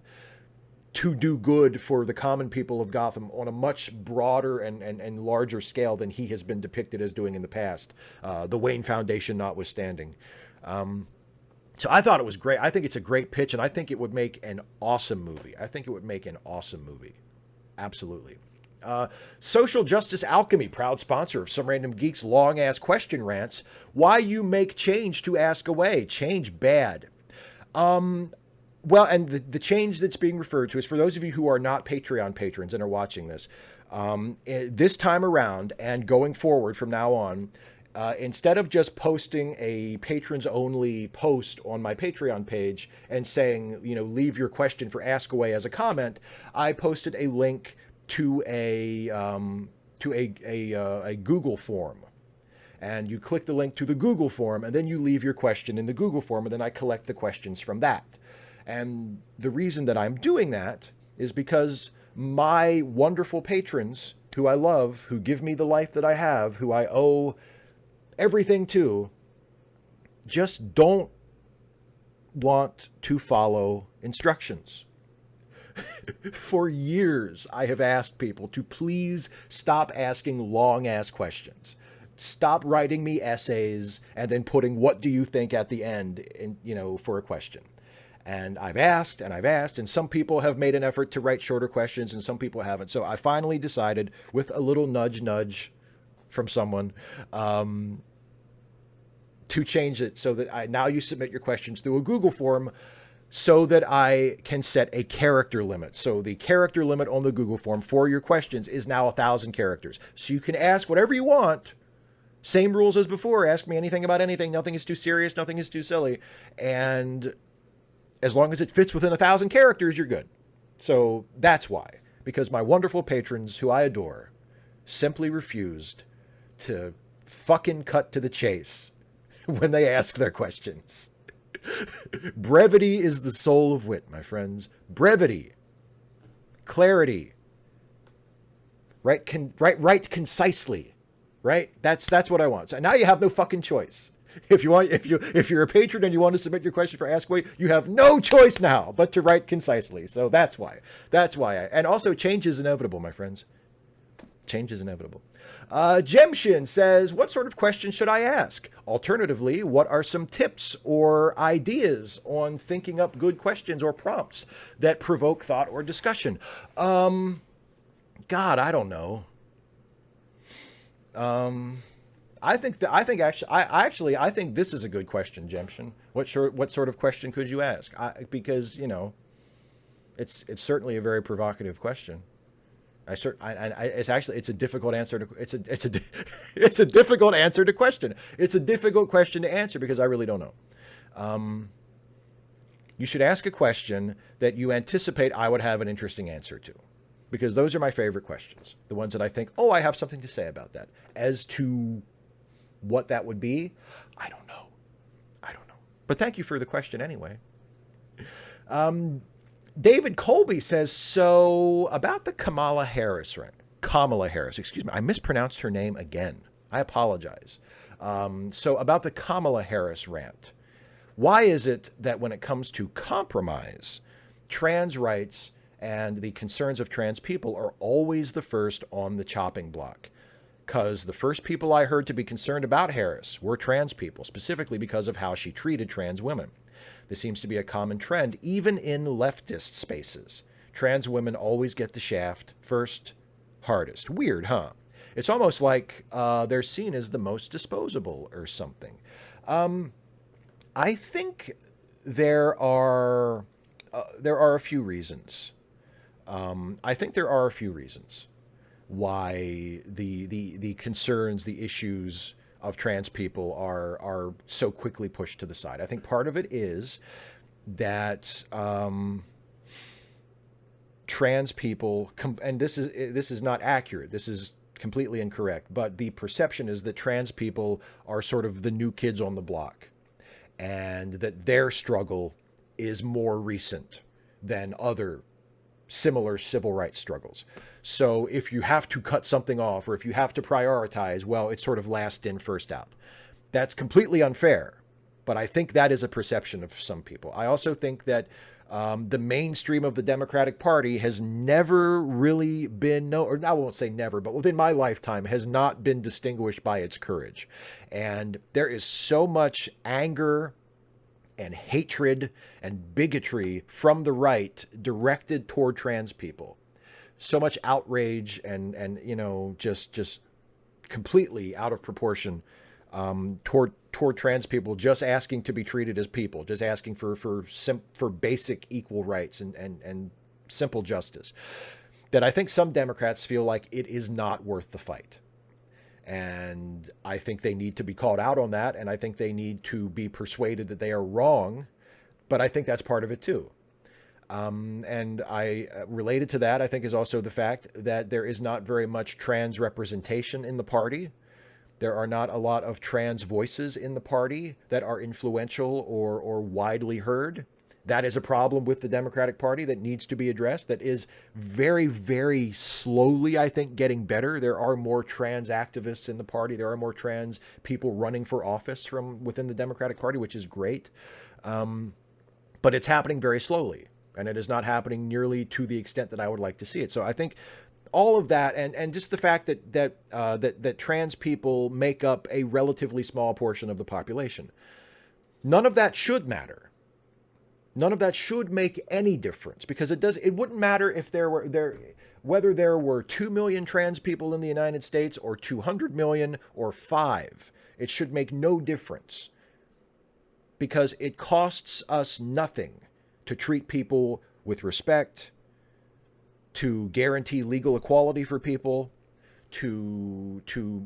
to do good for the common people of Gotham on a much broader and larger scale than he has been depicted as doing in the past, the Wayne Foundation notwithstanding. So I thought it was great. I think it's a great pitch, and I think it would make an awesome movie. Absolutely. Social Justice Alchemy, proud sponsor of Some Random Geeks long-ass question rants. Why you make change to ask away? Change bad. Well, and the change that's being referred to is for those of you who are not Patreon patrons and are watching this. This time around and going forward from now on, instead of just posting a patrons only post on my Patreon page and saying, leave your question for Ask Away as a comment, I posted a link to a Google form. And you click the link to the Google form, and then you leave your question in the Google form, and then I collect the questions from that. And the reason that I'm doing that is because my wonderful patrons, who I love, who give me the life that I have, who I owe everything to, just don't want to follow instructions. For years, I have asked people to please stop asking long-ass questions. stop writing me essays and then putting "what do you think" at the end, for a question. And I've asked and I've asked, and some people have made an effort to write shorter questions and some people haven't. So I finally decided, with a little nudge nudge from someone, to change it so that now you submit your questions through a Google form, so that I can set a character limit. So the character limit on the Google form for your questions is now 1,000 characters. So you can ask whatever you want. Same rules as before. Ask me anything about anything. Nothing is too serious. Nothing is too silly. And as long as it fits within 1,000 characters, you're good. So that's why. Because my wonderful patrons, who I adore, simply refused to fucking cut to the chase when they ask their questions. Brevity is the soul of wit, my friends. Brevity. Clarity. Write concisely. Right? That's what I want. So now you have no fucking choice. If you're a patron and you want to submit your question for Ask Away, you have no choice now but to write concisely. So that's why. And also, change is inevitable, my friends. Change is inevitable. Jemshin says, what sort of question should I ask? Alternatively, what are some tips or ideas on thinking up good questions or prompts that provoke thought or discussion? God, I don't know. I think this is a good question, Jemshin. What sort of question could you ask? Because it's certainly a very provocative question. It's a difficult answer to it's a difficult answer to question. It's a difficult question to answer because I really don't know. You should ask a question that you anticipate I would have an interesting answer to, because those are my favorite questions. The ones that I think, oh, I have something to say about that. As to what that would be, I don't know. But thank you for the question anyway. David Colby says, so about the Kamala Harris, excuse me, I mispronounced her name again. I apologize. So about the Kamala Harris rant, why is it that when it comes to compromise, trans rights and the concerns of trans people are always the first on the chopping block? Because the first people I heard to be concerned about Harris were trans people, specifically because of how she treated trans women. This seems to be a common trend, even in leftist spaces. Trans women always get the shaft first, hardest. Weird, huh? It's almost like they're seen as the most disposable or something. I think there are a few reasons. Why the concerns, the issues of trans people are so quickly pushed to the side. I think part of it is that trans people, and this is not accurate, this is completely incorrect, but the perception is that trans people are sort of the new kids on the block, and that their struggle is more recent than other similar civil rights struggles. So if you have to cut something off, or if you have to prioritize, well, it's sort of last in, first out. That's completely unfair, but I think that is a perception of some people. I also think that the mainstream of the Democratic Party has never really been, or I won't say never, but within my lifetime has not been distinguished by its courage. And there is so much anger and hatred and bigotry from the right directed toward trans people. So much outrage and just completely out of proportion toward trans people, just asking to be treated as people, just asking for basic equal rights and simple justice, that I think some Democrats feel like it is not worth the fight. And I think they need to be called out on that, and I think they need to be persuaded that they are wrong, but I think that's part of it too. And related to that, I think, is also the fact that there is not very much trans representation in the party. There are not a lot of trans voices in the party that are influential or widely heard. That is a problem with the Democratic Party that needs to be addressed, that is very, very slowly, I think, getting better. There are more trans activists in the party. There are more trans people running for office from within the Democratic Party, which is great. But it's happening very slowly, and it is not happening nearly to the extent that I would like to see it. So I think all of that, and just the fact that trans people make up a relatively small portion of the population. None of that should matter. None of that should make any difference, because it wouldn't matter if whether there were 2 million trans people in the United States or 200 million or 5. It should make no difference, because it costs us nothing to treat people with respect, to guarantee legal equality for people, to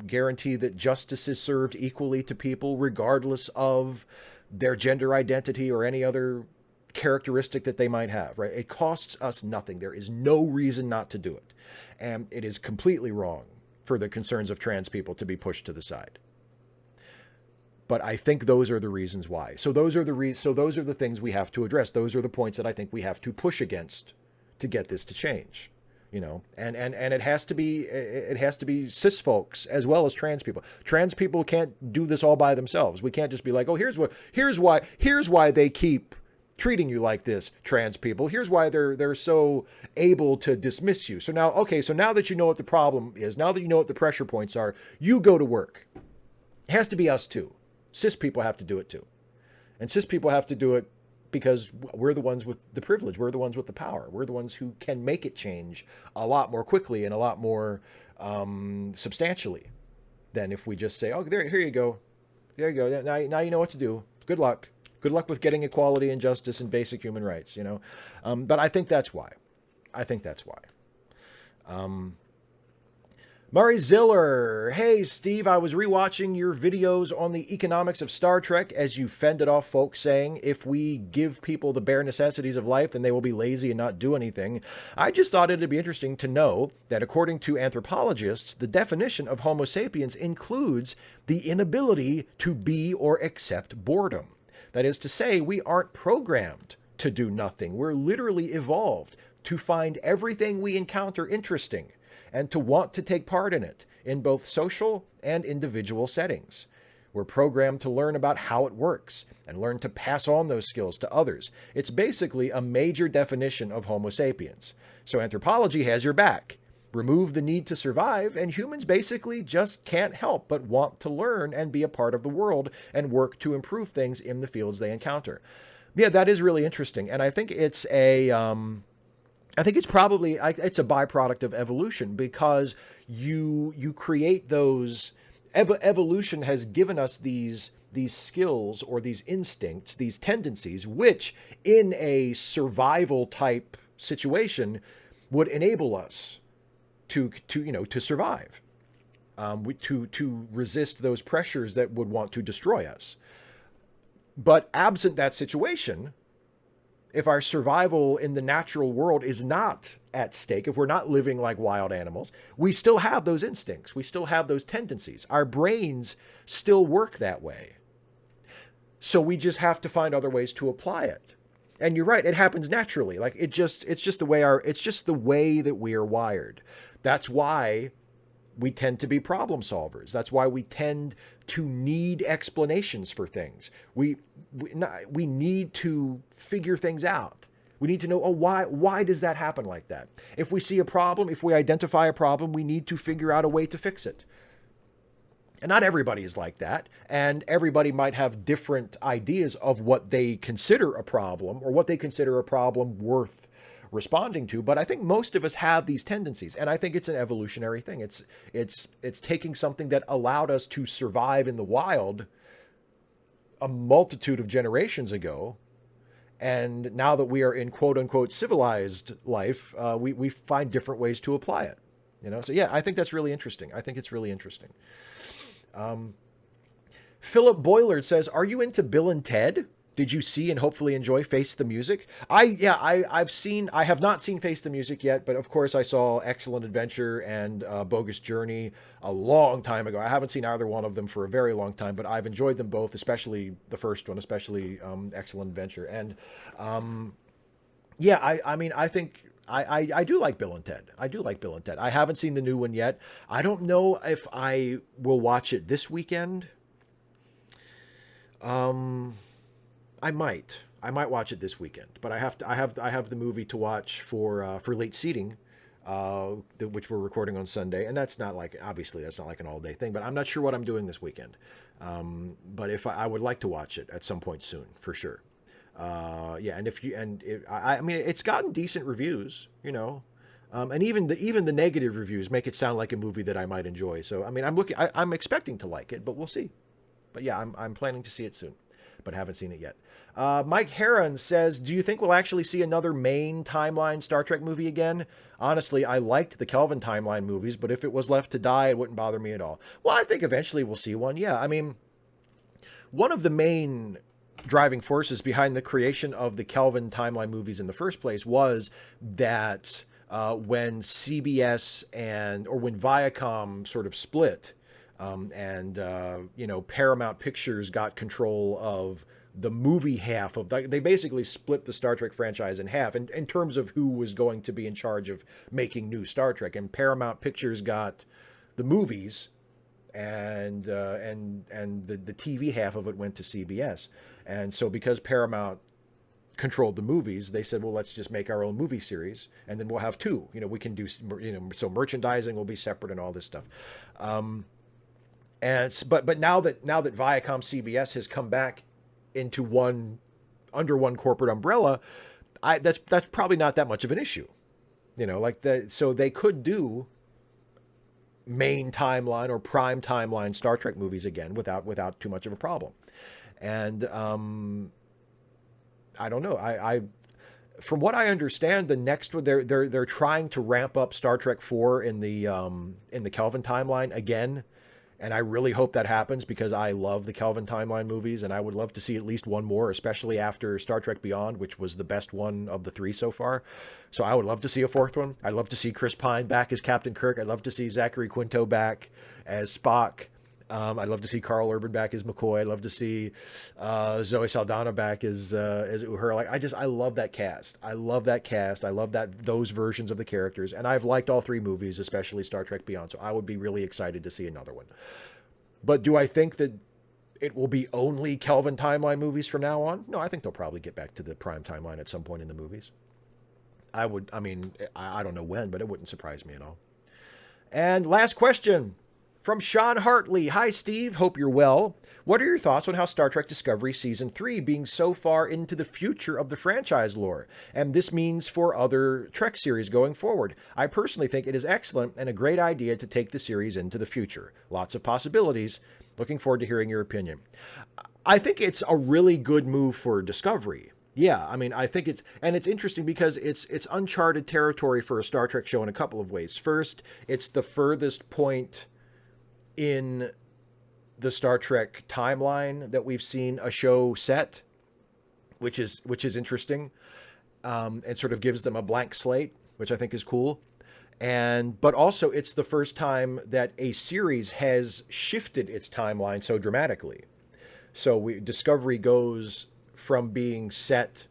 guarantee that justice is served equally to people regardless of their gender identity or any other characteristic that they might have, right? It costs us nothing. There is no reason not to do it. And it is completely wrong for the concerns of trans people to be pushed to the side. But I think those are the reasons why. So those are the things we have to address. Those are the points that I think we have to push against to get this to change. And it has to be cis folks as well as trans people. Trans people can't do this all by themselves. We can't just be like, oh, here's why they keep treating you like this, trans people. Here's why they're so able to dismiss you. So now that you know what the problem is, now that you know what the pressure points are, you go to work. It has to be us too. Cis people have to do it too. And cis people have to do it because we're the ones with the privilege. We're the ones with the power. We're the ones who can make it change a lot more quickly and a lot more substantially than if we just say, oh, here you go. There you go. Now you know what to do. Good luck. Good luck with getting equality and justice and basic human rights, But I think that's why. Murray Ziller. Hey, Steve, I was rewatching your videos on the economics of Star Trek as you fended off folks saying if we give people the bare necessities of life, then they will be lazy and not do anything. I just thought it'd be interesting to know that according to anthropologists, the definition of Homo sapiens includes the inability to be or accept boredom. That is to say, we aren't programmed to do nothing. We're literally evolved to find everything we encounter interesting and to want to take part in it in both social and individual settings. We're programmed to learn about how it works and learn to pass on those skills to others. It's basically a major definition of Homo sapiens. So anthropology has your back. Remove the need to survive, and humans basically just can't help but want to learn and be a part of the world and work to improve things in the fields they encounter. Yeah, that is really interesting. And I think it's it's probably a byproduct of evolution, because you create those. Evolution has given us these skills or these instincts, these tendencies, which in a survival type situation would enable us to survive, to resist those pressures that would want to destroy us. But absent that situation, if our survival in the natural world is not at stake, if we're not living like wild animals, we still have those instincts. We still have those tendencies. Our brains still work that way. So we just have to find other ways to apply it. And you're right, it happens naturally. Like it's just the way that we are wired. That's why we tend to be problem solvers. That's why we tend to need explanations for things. We need to figure things out. We need to know, why does that happen like that? If we see a problem, if we identify a problem, we need to figure out a way to fix it. And not everybody is like that. And everybody might have different ideas of what they consider a problem or what they consider a problem worth responding to. But I think most of us have these tendencies. And I think it's an evolutionary thing. It's taking something that allowed us to survive in the wild a multitude of generations ago. And now that we are in quote unquote civilized life, we find different ways to apply it. So yeah, I think that's really interesting. I think it's really interesting. Philip Boylard says, are you into Bill and Ted? Did you see and hopefully enjoy Face the Music? I have not seen Face the Music yet, but of course I saw Excellent Adventure and Bogus Journey a long time ago. I haven't seen either one of them for a very long time, but I've enjoyed them both, especially the first one, especially Excellent Adventure. And I think I do like Bill and Ted. I haven't seen the new one yet. I don't know if I will watch it this weekend. I might watch it this weekend, but I have the movie to watch for late seating which we're recording on Sunday, and that's not like, obviously that's not like an all day thing, but I'm not sure what I'm doing this weekend. But if I would like to watch it at some point soon, for sure. Yeah, and if you and it, I mean, it's gotten decent reviews, and even the negative reviews make it sound like a movie that I might enjoy. So I mean, I'm expecting to like it, but we'll see. But yeah, I'm planning to see it soon, but haven't seen it yet. Mike Heron says, "Do you think we'll actually see another main timeline Star Trek movie again?" Honestly, I liked the Kelvin timeline movies, but if it was left to die, it wouldn't bother me at all. Well, I think eventually we'll see one. Yeah, I mean, one of the main driving forces behind the creation of the Kelvin timeline movies in the first place was that when CBS or when Viacom sort of split, and Paramount Pictures got control of the movie half of they basically split the Star Trek franchise in half in terms of who was going to be in charge of making new Star Trek, and Paramount Pictures got the movies, and the TV half of it went to CBS. And so because Paramount controlled the movies, they said, well, let's just make our own movie series, and then we'll have two. We can do, so merchandising will be separate and all this stuff. But now that Viacom CBS has come back into under one corporate umbrella, that's probably not that much of an issue. So they could do main timeline or prime timeline Star Trek movies again without too much of a problem. And I don't know. I from what I understand, the next one they're trying to ramp up Star Trek 4 in the Kelvin timeline again. And I really hope that happens because I love the Kelvin timeline movies, and I would love to see at least one more, especially after Star Trek Beyond, which was the best one of the three so far. So I would love to see a fourth one. I'd love to see Chris Pine back as Captain Kirk. I'd love to see Zachary Quinto back as Spock. I'd love to see Carl Urban back as McCoy. I'd love to see Zoe Saldana back as Uhura. I love that cast. I love that cast. I love those versions of the characters. And I've liked all three movies, especially Star Trek Beyond. So I would be really excited to see another one. But do I think that it will be only Kelvin timeline movies from now on? No, I think they'll probably get back to the prime timeline at some point in the movies. I don't know when, but it wouldn't surprise me at all. And last question. From Sean Hartley. Hi, Steve. Hope you're well. What are your thoughts on how Star Trek Discovery Season 3 being so far into the future of the franchise lore, and this means for other Trek series going forward? I personally think it is excellent and a great idea to take the series into the future. Lots of possibilities. Looking forward to hearing your opinion. I think it's a really good move for Discovery. Yeah, I mean, I think it's interesting because it's uncharted territory for a Star Trek show in a couple of ways. First, it's the furthest point in the Star Trek timeline that we've seen a show set, which is interesting, and sort of gives them a blank slate, which I think is cool. But also it's the first time that a series has shifted its timeline so dramatically. So Discovery goes from being set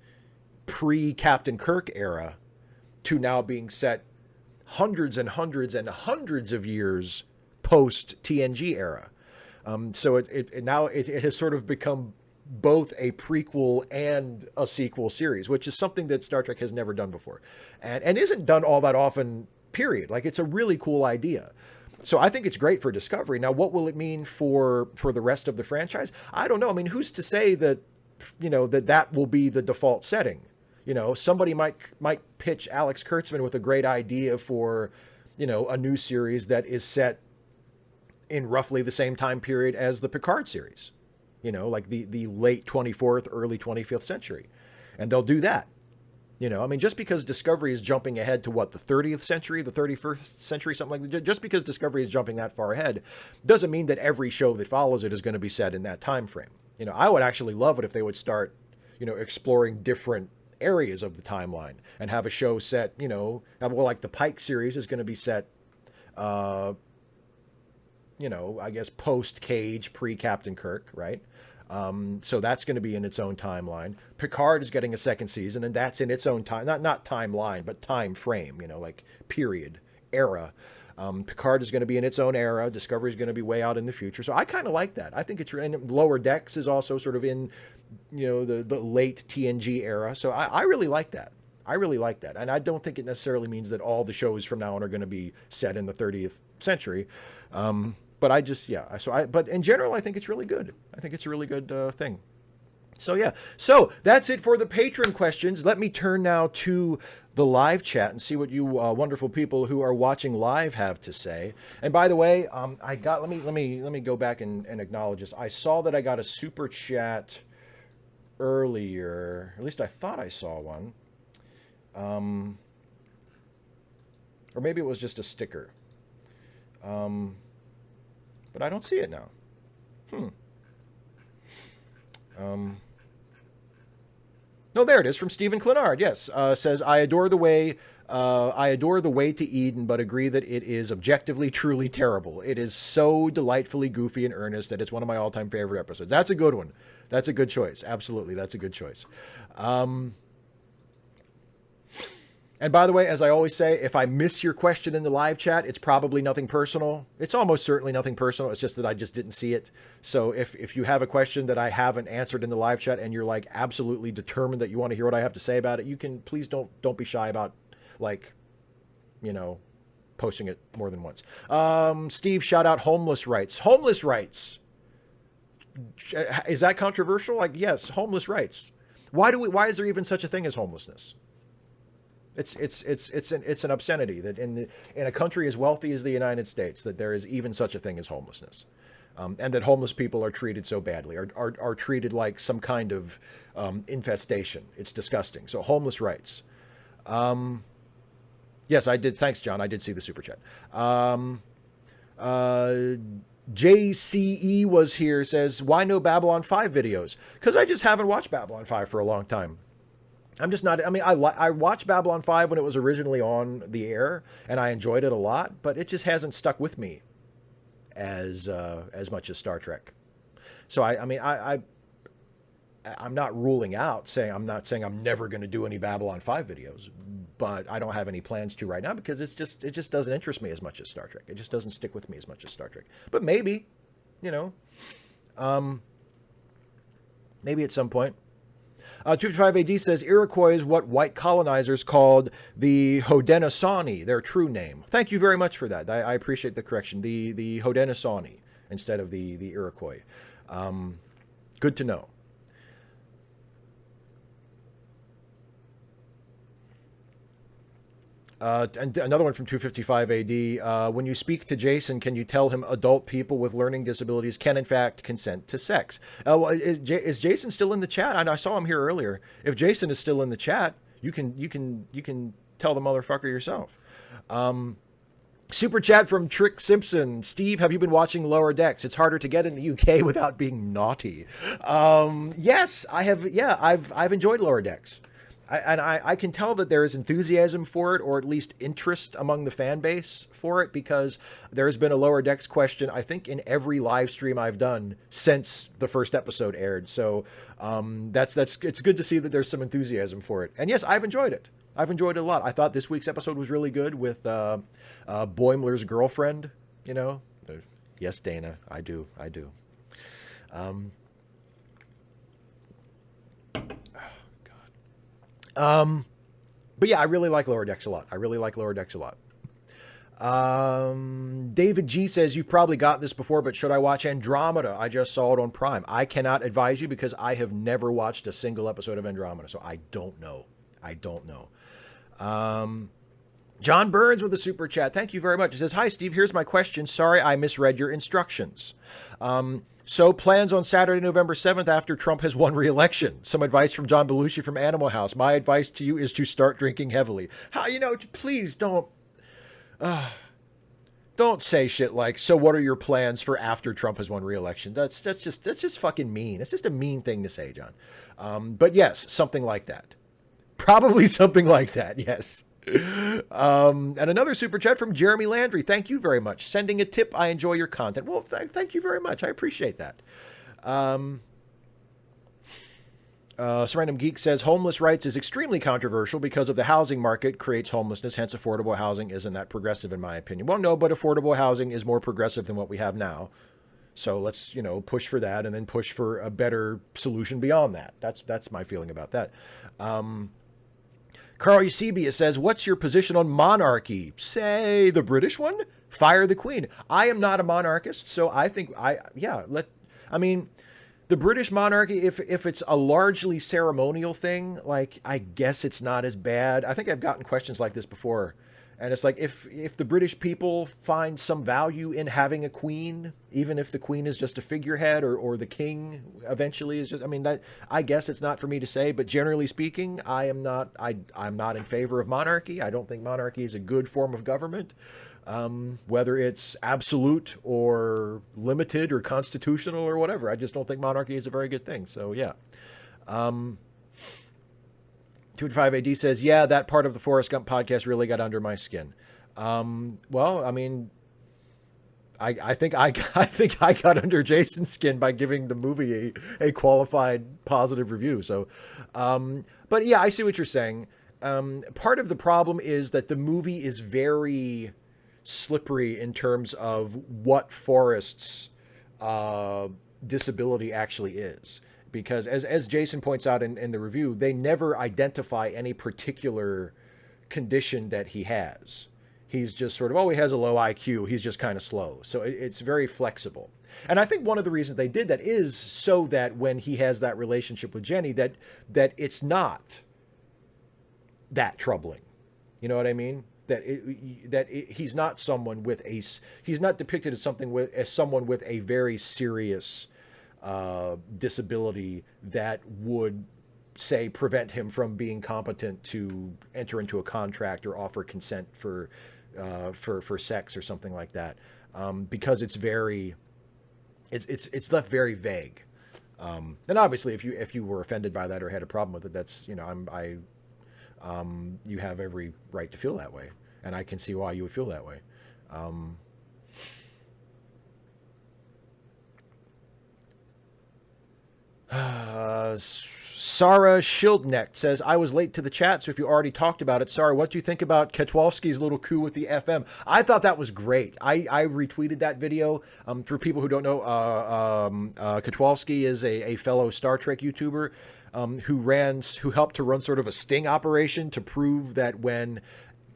pre-Captain Kirk era to now being set hundreds and hundreds and hundreds of years post TNG era. So it now has sort of become both a prequel and a sequel series, which is something that Star Trek has never done before, and isn't done all that often, period. Like, it's a really cool idea. So I think it's great for Discovery. Now, what will it mean for the rest of the franchise? I don't know. I mean, who's to say that, that will be the default setting? Somebody might pitch Alex Kurtzman with a great idea for, a new series that is set in roughly the same time period as the Picard series, like the late 24th, early 25th century. And they'll do that. Just because Discovery is jumping ahead to the 30th century, the 31st century, something like that, just because Discovery is jumping that far ahead doesn't mean that every show that follows it is going to be set in that time frame. I would actually love it if they would start, exploring different areas of the timeline and have a show set, like the Pike series is going to be set, I guess post Cage, pre Captain Kirk, right? So that's going to be in its own timeline. Picard is getting a second season, and that's in its own time, not timeline, but time frame, like period, era. Picard is going to be in its own era. Discovery is going to be way out in the future. So I kind of like that. I think it's, and Lower Decks is also sort of in, the late TNG era. So I really like that. I really like that. And I don't think it necessarily means that all the shows from now on are going to be set in the 30th century. But I just, yeah. But in general, I think it's really good. I think it's a really good thing. So yeah, so that's it for the patron questions. Let me turn now to the live chat and see what you wonderful people who are watching live have to say. And by the way, I got let me go back and acknowledge this. I saw that I got a super chat earlier. At least I thought I saw one, or maybe it was just a sticker. But I don't see it now. No, there it is from Stephen Clenard. Yes, says I adore the way to Eden, but agree that it is objectively truly terrible. It is so delightfully goofy and earnest that it's one of my all-time favorite episodes. That's a good one. That's a good choice. Absolutely, that's a good choice. And by the way, as I always say, if I miss your question in the live chat, it's probably nothing personal. It's almost certainly nothing personal. It's just that I just didn't see it. So if you have a question that I haven't answered in the live chat and you're like absolutely determined that you want to hear what I have to say about it, you can please don't be shy about like, posting it more than once. Steve, shout out homeless rights. Homeless rights. Is that controversial? Like, yes, homeless rights. Why is there even such a thing as homelessness? It's an obscenity that in a country as wealthy as the United States that there is even such a thing as homelessness, and that homeless people are treated so badly, are treated like some kind of infestation. It's disgusting. So homeless rights. Yes, I did. Thanks, John. I did see the super chat. JCE was here, says, why no Babylon 5 videos? Because I just haven't watched Babylon 5 for a long time. I'm just not, I watched Babylon 5 when it was originally on the air, and I enjoyed it a lot, but it just hasn't stuck with me as much as Star Trek. So I'm not ruling out, I'm not saying I'm never going to do any Babylon 5 videos, but I don't have any plans to right now because it just doesn't interest me as much as Star Trek. It just doesn't stick with me as much as Star Trek. But maybe, maybe at some point. 255 AD says Iroquois is what white colonizers called the Haudenosaunee, their true name. Thank you very much for that. I appreciate the correction. The Haudenosaunee instead of the Iroquois. Good to know. And another one from 255 AD. When you speak to Jason, can you tell him adult people with learning disabilities can in fact consent to sex? Is Jason still in the chat? I saw him here earlier. If Jason is still in the chat, you can tell the motherfucker yourself. Super chat from Trick Simpson. Steve, have you been watching Lower Decks? It's harder to get in the UK without being naughty. Yes, I have. Yeah, I've enjoyed Lower Decks. I can tell that there is enthusiasm for it, or at least interest among the fan base for it, because there has been a Lower Decks question, I think, in every live stream I've done since the first episode aired. So it's good to see that there's some enthusiasm for it. And yes, I've enjoyed it. I've enjoyed it a lot. I thought this week's episode was really good with Boimler's girlfriend. Yes, Dana, I do. But yeah, I really like Lower Decks a lot. David G says, you've probably got this before, but should I watch Andromeda? I just saw it on Prime. I cannot advise you because I have never watched a single episode of Andromeda, so I don't know. John Burns with a super chat. Thank you very much. He says, hi, Steve. Here's my question. Sorry, I misread your instructions. So plans on Saturday, November 7th after Trump has won re-election. Some advice from John Belushi from Animal House. My advice to you is to start drinking heavily. Please don't say shit like, so what are your plans for after Trump has won re-election? That's just fucking mean. It's just a mean thing to say, John. But yes, something like that. Probably something like that. Yes. And another super chat from Jeremy Landry. Thank you very much. Sending a tip. I enjoy your content. Well, thank you very much. I appreciate that. Random Geek says homeless rights is extremely controversial because of the housing market creates homelessness. Hence, affordable housing isn't that progressive, in my opinion. Well, no, but affordable housing is more progressive than what we have now. So let's, push for that and then push for a better solution beyond that. That's my feeling about that. Carl Eusebius says, what's your position on monarchy? Say the British one? Fire the Queen. I am not a monarchist, so I think I mean, the British monarchy, if it's a largely ceremonial thing, like, I guess it's not as bad. I think I've gotten questions like this before. And it's like, if the British people find some value in having a queen, even if the queen is just a figurehead, or the king eventually is just, I mean, that, I guess it's not for me to say, but generally speaking, I'm not in favor of monarchy. I don't think monarchy is a good form of government. Whether it's absolute or limited or constitutional or whatever, I just don't think monarchy is a very good thing. So yeah. 2-5 AD says, yeah, that part of the Forrest Gump podcast really got under my skin. Well, I mean, I think I got under Jason's skin by giving the movie a qualified positive review. So, but yeah, I see what you're saying. Part of the problem is that the movie is very slippery in terms of what Forrest's disability actually is. Because as Jason points out in the review, they never identify any particular condition that he has. He's just sort of, oh, he has a low IQ. He's just kind of slow. So it's very flexible. And I think one of the reasons they did that is so that when he has that relationship with Jenny, that it's not that troubling. You know what I mean? He's not someone with he's not depicted as someone with a very serious disability that would, say, prevent him from being competent to enter into a contract or offer consent for sex or something like that, because it's left very vague. And obviously, if you were offended by that or had a problem with it, that's, you know, you have every right to feel that way, and I can see why you would feel that way. Sarah Schildnecht says, I was late to the chat, so if you already talked about it, sorry, what do you think about Ketwalski's little coup with the FM? I thought that was great. I retweeted that video. For people who don't know, Ketwalski is a fellow Star Trek YouTuber who helped to run sort of a sting operation to prove that when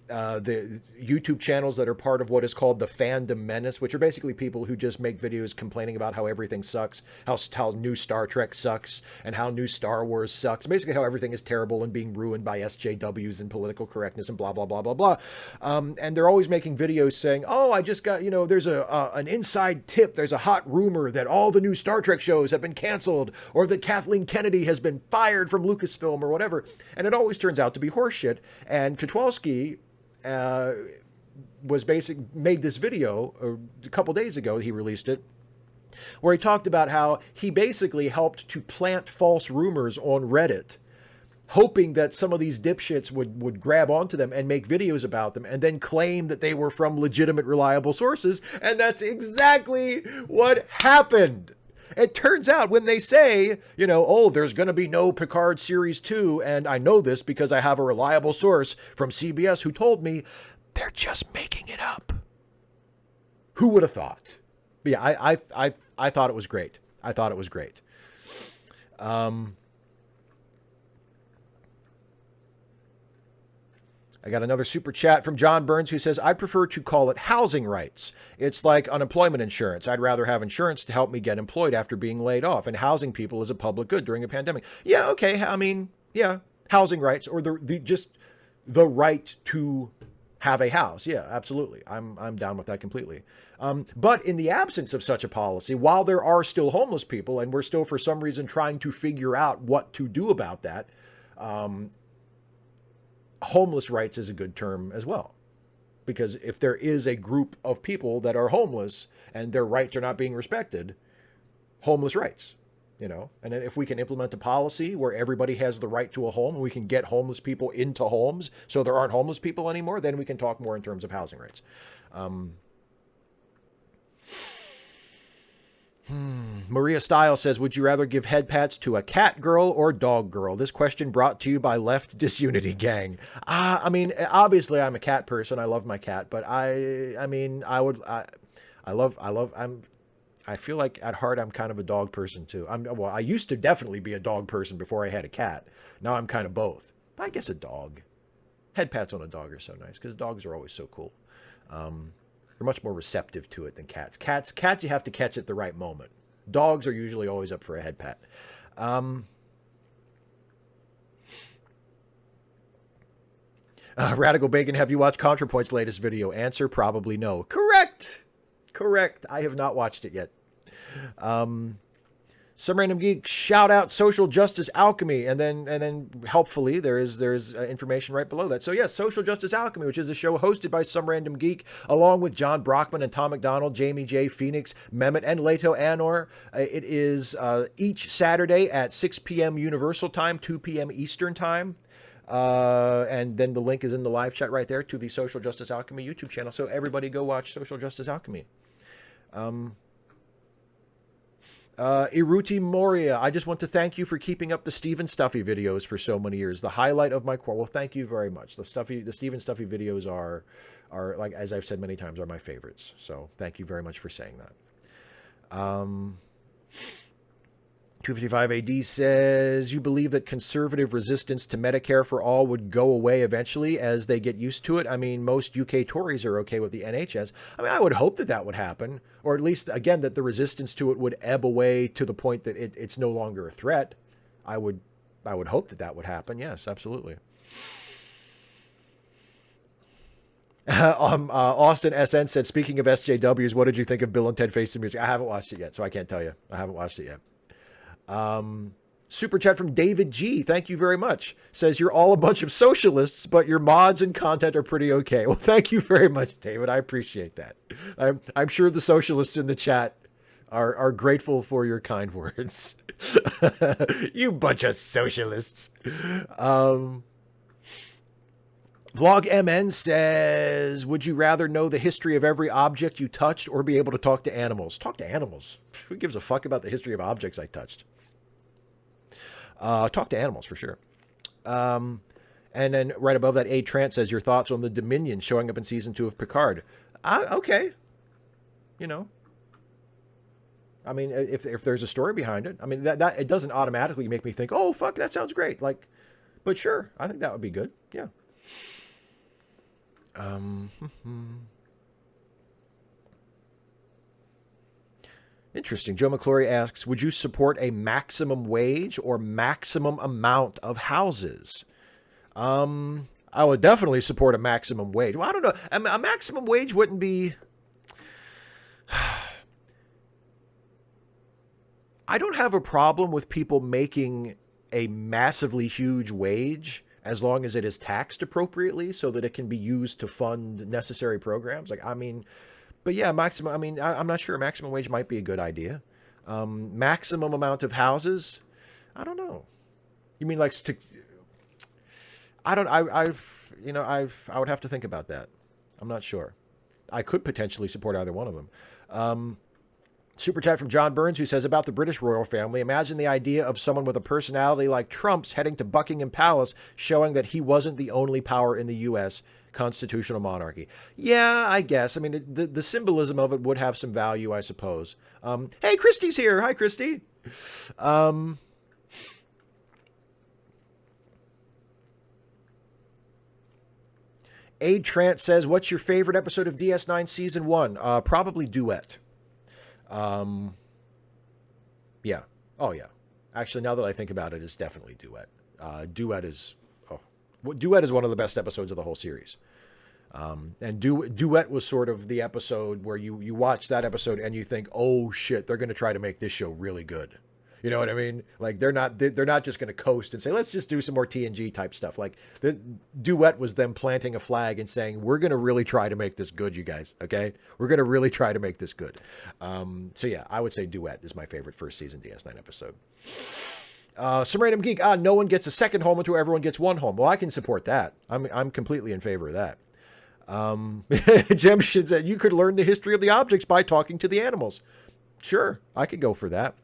the YouTube channels that are part of what is called the Fandom Menace, which are basically people who just make videos complaining about how everything sucks, how new Star Trek sucks, and how new Star Wars sucks, basically how everything is terrible and being ruined by SJWs and political correctness and blah, blah, blah, blah, blah. And they're always making videos saying, oh, I just got, there's an inside tip, there's a hot rumor that all the new Star Trek shows have been canceled, or that Kathleen Kennedy has been fired from Lucasfilm or whatever. And it always turns out to be horseshit. And Ketwalski made this video a couple days ago. He released it, where he talked about how he basically helped to plant false rumors on Reddit, hoping that some of these dipshits would grab onto them and make videos about them and then claim that they were from legitimate, reliable sources. And that's exactly what happened. It turns out when they say, oh, there's going to be no Picard Series 2, and I know this because I have a reliable source from CBS who told me, they're just making it up. Who would have thought? But yeah, I thought it was great. I thought it was great. I got another super chat from John Burns who says, I prefer to call it housing rights. It's like unemployment insurance. I'd rather have insurance to help me get employed after being laid off, and housing people is a public good during a pandemic. Yeah, okay. I mean, yeah, housing rights, or just the right to have a house. Yeah, absolutely. I'm down with that completely. But in the absence of such a policy, while there are still homeless people, and we're still for some reason trying to figure out what to do about that, homeless rights is a good term as well, because if there is a group of people that are homeless and their rights are not being respected, homeless rights, and then if we can implement a policy where everybody has the right to a home and we can get homeless people into homes so there aren't homeless people anymore, then we can talk more in terms of housing rights. Maria Stiles says, would you rather give head pats to a cat girl or dog girl? This question brought to you by Left Disunity Gang. I mean, obviously I'm a cat person. I love my cat, but I feel like at heart I'm kind of a dog person too. I used to definitely be a dog person before I had a cat. Now I'm kind of both. I guess a dog. Head pats on a dog are so nice because dogs are always so cool. They're much more receptive to it than cats. Cats, you have to catch at the right moment. Dogs are usually always up for a head pat. Radical Bacon, have you watched ContraPoint's latest video? Answer, probably no. Correct. I have not watched it yet. Some Random Geek, shout out Social Justice Alchemy, and then helpfully there's information right below that. So yes, Social Justice Alchemy, which is a show hosted by Some Random Geek, along with John Brockman and Tom McDonald, Jamie J, Phoenix, Mehmet, and Leto Anor. It is each Saturday at 6 p.m. Universal Time, 2 p.m. Eastern Time. And then the link is in the live chat right there to the Social Justice Alchemy YouTube channel. So everybody go watch Social Justice Alchemy. Iruti Moria, I just want to thank you for keeping up the Steven Stuffy videos for so many years. The highlight of my core. Well, thank you very much. The Steven Stuffy videos are like, as I've said many times, are my favorites. So thank you very much for saying that. 255 AD says, you believe that conservative resistance to Medicare for all would go away eventually as they get used to it? I mean, most UK Tories are okay with the NHS. I mean, I would hope that would happen, or at least, again, that the resistance to it would ebb away to the point that it's no longer a threat. I would hope that would happen. Yes, absolutely. Austin SN said, speaking of SJWs, what did you think of Bill and Ted Face the Music? I haven't watched it yet, so I can't tell you. I haven't watched it yet. Super chat from David G. Thank you very much. Says, you're all a bunch of socialists, but your mods and content are pretty okay. Well, thank you very much, David. I appreciate that. I'm sure the socialists in the chat are grateful for your kind words. You bunch of socialists. Vlog MN says, would you rather know the history of every object you touched or be able to talk to animals? Talk to animals. Who gives a fuck about the history of objects I touched? Talk to animals for sure. And then right above that, A. Trant says, your thoughts on the Dominion showing up in season 2 of Picard. Okay. You know, I mean, if there's a story behind it, I mean, that it doesn't automatically make me think, oh, fuck, that sounds great. Like, but sure, I think that would be good. Yeah. Interesting. Joe McClory asks, would you support a maximum wage or maximum amount of houses? I would definitely support a maximum wage. Well, I don't know. A maximum wage wouldn't be... I don't have a problem with people making a massively huge wage as long as it is taxed appropriately so that it can be used to fund necessary programs. Like, I mean... But yeah, maximum, I mean, I'm not sure. Maximum wage might be a good idea. Maximum amount of houses, I don't know. You mean like, I would have to think about that. I'm not sure. I could potentially support either one of them. Super chat from John Burns, who says, about the British royal family, imagine the idea of someone with a personality like Trump's heading to Buckingham Palace, showing that he wasn't the only power in the U.S., constitutional monarchy. Yeah, I guess. I mean, the symbolism of it would have some value, I suppose. Hey, Christy's here. Hi, Christy. A. Trant says, what's your favorite episode of DS9 Season 1? Probably Duet. Yeah. Oh, yeah. Actually, now that I think about it, it's definitely Duet. Duet is one of the best episodes of the whole series. And Duet was sort of the episode where you watch that episode and you think, oh shit, they're going to try to make this show really good. You know what I mean? Like they're not just going to coast and say, let's just do some more TNG type stuff. Like the Duet was them planting a flag and saying, we're going to really try to make this good, you guys. Okay. We're going to really try to make this good. So yeah, I would say Duet is my favorite first season DS9 episode. Some Random Geek, no one gets a second home until everyone gets one home. Well, I can support that. I'm completely in favor of that. Jemshin said, you could learn the history of the objects by talking to the animals. Sure, I could go for that.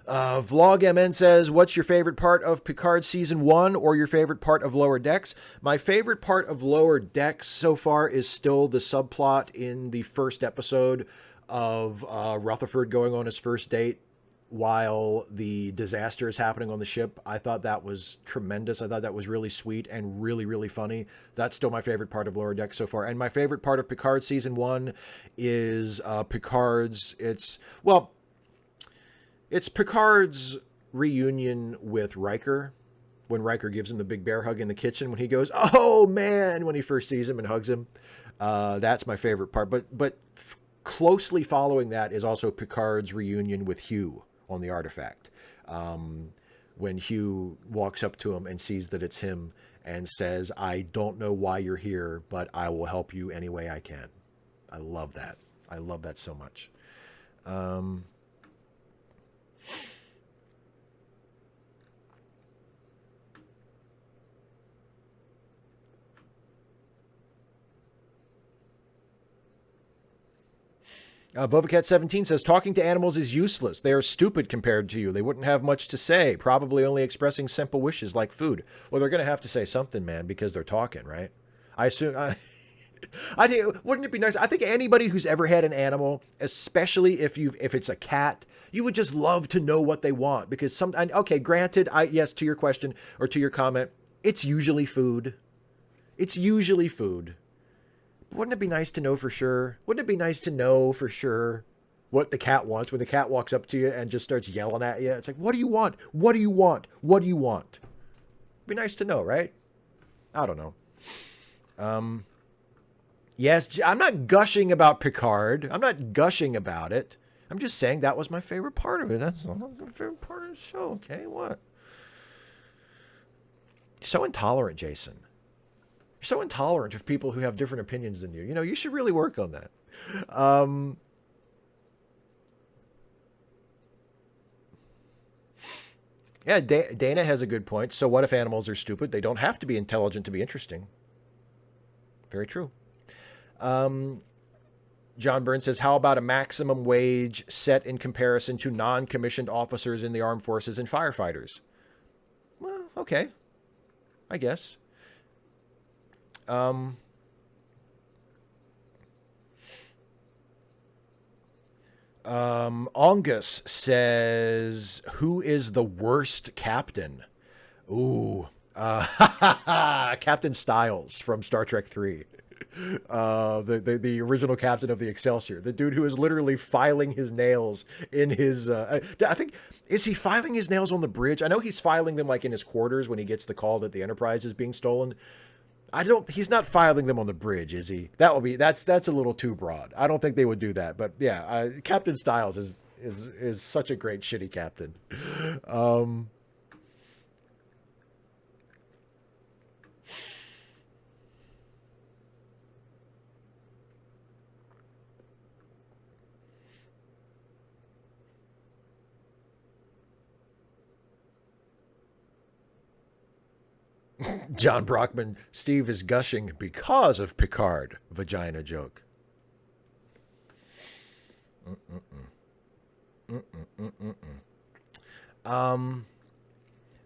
Vlog MN says, what's your favorite part of Picard Season 1 or your favorite part of Lower Decks? My favorite part of Lower Decks so far is still the subplot in the first episode of Rutherford going on his first date while the disaster is happening on the ship. I thought that was tremendous. I thought that was really sweet and really, really funny. That's still my favorite part of Lower Decks so far. And my favorite part of Picard season 1 is Picard's. It's Picard's reunion with Riker, when Riker gives him the big bear hug in the kitchen, when he goes, "Oh man," when he first sees him and hugs him. That's my favorite part. But closely following that is also Picard's reunion with Hugh on the artifact. When Hugh walks up to him and sees that it's him and says, "I don't know why you're here, but I will help you any way I can." I love that. I love that so much. Bovacat17 says, talking to animals is useless. They are stupid compared to you. They wouldn't have much to say, probably only expressing simple wishes like food. Well, they're going to have to say something, man, because they're talking, right? I assume... wouldn't it be nice? I think anybody who's ever had an animal, especially if it's a cat, you would just love to know what they want, because okay, granted, yes, to your question or to your comment, it's usually food. It's usually food. Wouldn't it be nice to know for sure? Wouldn't it be nice to know for sure what the cat wants when the cat walks up to you and just starts yelling at you? It's like, what do you want? What do you want? What do you want? It'd be nice to know, right? I don't know. Yes, I'm not gushing about Picard. I'm not gushing about it. I'm just saying that was my favorite part of it. That's my favorite part of the show. Okay, what? You're so intolerant, Jason. You're so intolerant of people who have different opinions than you. You know, you should really work on that. Yeah, Dana has a good point. So what if animals are stupid? They don't have to be intelligent to be interesting. Very true. John Burns says, how about a maximum wage set in comparison to non-commissioned officers in the armed forces and firefighters? Well, okay. I guess. Ongus says, who is the worst captain? Ooh. Captain Styles from Star Trek 3. The original captain of the Excelsior, the dude who is literally filing his nails in his I think, is he filing his nails on the bridge? I know he's filing them like in his quarters when he gets the call that the Enterprise is being stolen. He's not filing them on the bridge, is he? That's a little too broad. I don't think they would do that. But yeah, Captain Styles is such a great shitty captain. John Brockman, Steve is gushing because of Picard. Vagina joke.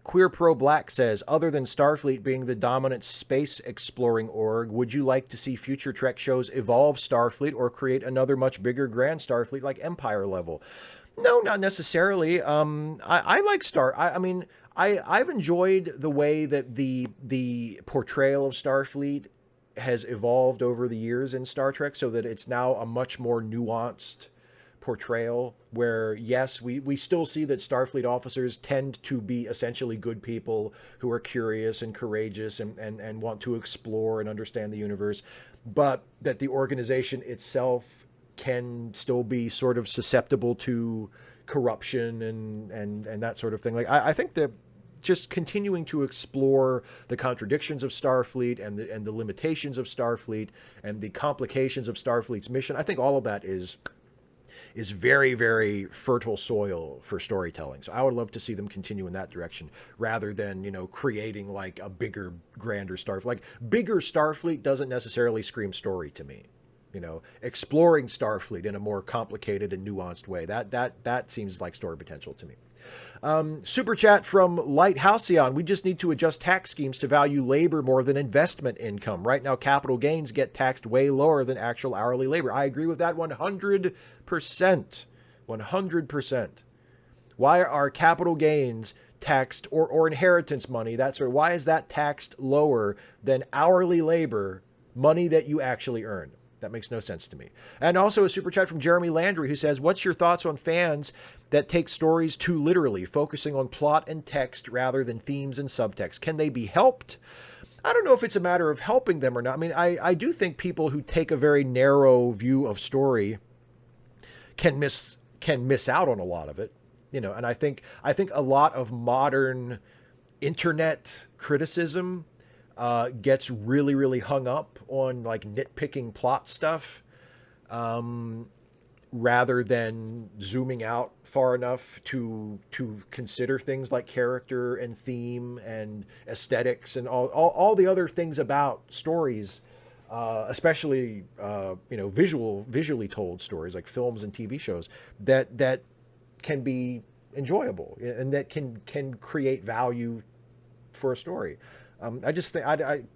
Queer Pro Black says, other than Starfleet being the dominant space exploring org, would you like to see future Trek shows evolve Starfleet or create another much bigger grand Starfleet like Empire level? No, not necessarily. I like I've enjoyed the way that the portrayal of Starfleet has evolved over the years in Star Trek, so that it's now a much more nuanced portrayal where, yes, we still see that Starfleet officers tend to be essentially good people who are curious and courageous and want to explore and understand the universe, but that the organization itself can still be sort of susceptible to corruption and that sort of thing. Like, I think that just continuing to explore the contradictions of Starfleet and the limitations of Starfleet and the complications of Starfleet's mission, I think all of that is very, very fertile soil for storytelling. So I would love to see them continue in that direction rather than, creating like a bigger, grander Starfleet. Like, bigger Starfleet doesn't necessarily scream story to me. Exploring Starfleet in a more complicated and nuanced way. That seems like story potential to me. Super chat from Lighthouseion. We just need to adjust tax schemes to value labor more than investment income. Right now, capital gains get taxed way lower than actual hourly labor. I agree with that 100%. 100%. Why are capital gains taxed, or inheritance money, that sort of, why is that taxed lower than hourly labor, money that you actually earn? That makes no sense to me. And also a super chat from Jeremy Landry, who says, what's your thoughts on fans that take stories too literally, focusing on plot and text rather than themes and subtext? Can they be helped? I don't know if it's a matter of helping them or not. I mean, I do think people who take a very narrow view of story can miss out on a lot of it. And I think a lot of modern internet criticism gets really, really hung up on like nitpicking plot stuff, rather than zooming out far enough to consider things like character and theme and aesthetics and all the other things about stories, especially visually told stories like films and TV shows that can be enjoyable and that can create value for a story. I just think,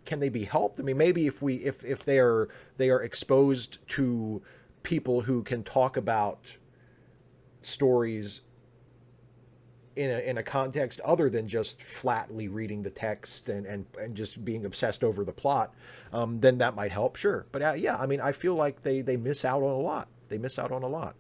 can they be helped? I mean, maybe if they are exposed to people who can talk about stories in a context other than just flatly reading the text and just being obsessed over the plot, then that might help, sure. But yeah, I mean, I feel like they miss out on a lot. They miss out on a lot.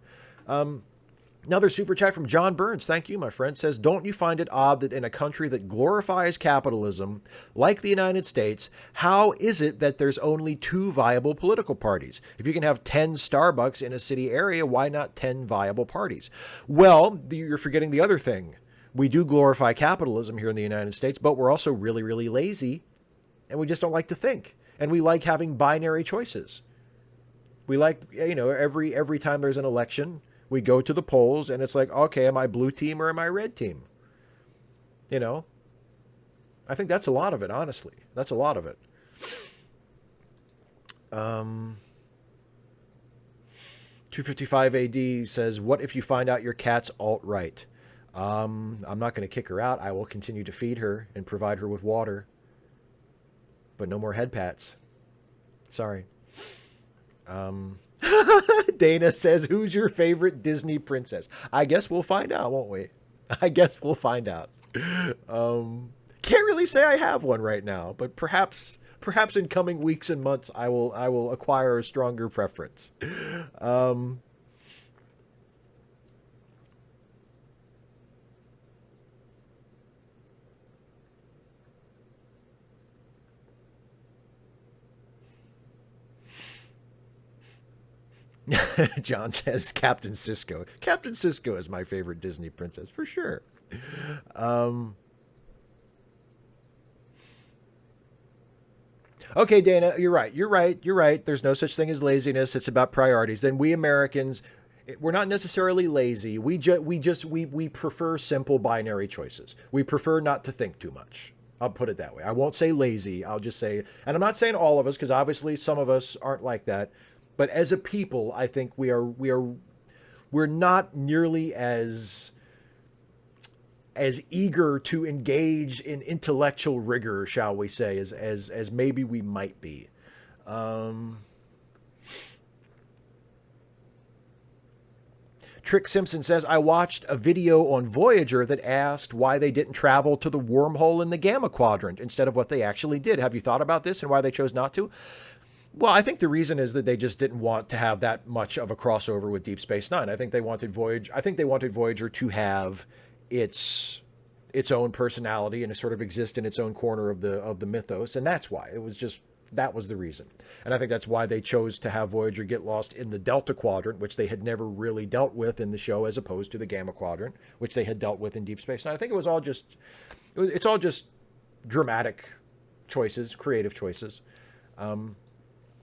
Another super chat from John Burns, thank you, my friend, says, don't you find it odd that in a country that glorifies capitalism, like the United States, how is it that there's only 2 viable political parties? If you can have 10 Starbucks in a city area, why not 10 viable parties? Well, you're forgetting the other thing. We do glorify capitalism here in the United States, but we're also really, really lazy, and we just don't like to think. And we like having binary choices. We like, every time there's an election, we go to the polls and it's like, okay, am I blue team or am I red team? I think that's a lot of it, honestly. That's a lot of it. 255 AD says, what if you find out your cat's alt-right? I'm not going to kick her out. I will continue to feed her and provide her with water. But no more head pats. Sorry. Dana says, who's your favorite Disney princess? I guess we'll find out, won't we? I guess we'll find out. Can't really say I have one right now, but perhaps in coming weeks and months, I will acquire a stronger preference. John says Captain Sisko. Captain Sisko is my favorite Disney princess, for sure. Okay, Dana, you're right. There's no such thing as laziness. It's about priorities. Then we Americans, we're not necessarily lazy. We prefer simple binary choices. We prefer not to think too much. I'll put it that way. I won't say lazy. I'll just say, and I'm not saying all of us, because obviously some of us aren't like that. But as a people, I think we're not nearly as eager to engage in intellectual rigor, shall we say, as maybe we might be. Trick Simpson says, I watched a video on Voyager that asked why they didn't travel to the wormhole in the Gamma Quadrant instead of what they actually did. Have you thought about this and why they chose not to? Well, I think the reason is that they just didn't want to have that much of a crossover with Deep Space Nine. I think they wanted Voyager to have its own personality and to sort of exist in its own corner of the mythos, and that's why. That was the reason. And I think that's why they chose to have Voyager get lost in the Delta Quadrant, which they had never really dealt with in the show, as opposed to the Gamma Quadrant, which they had dealt with in Deep Space Nine. I think it's all just dramatic choices, creative choices.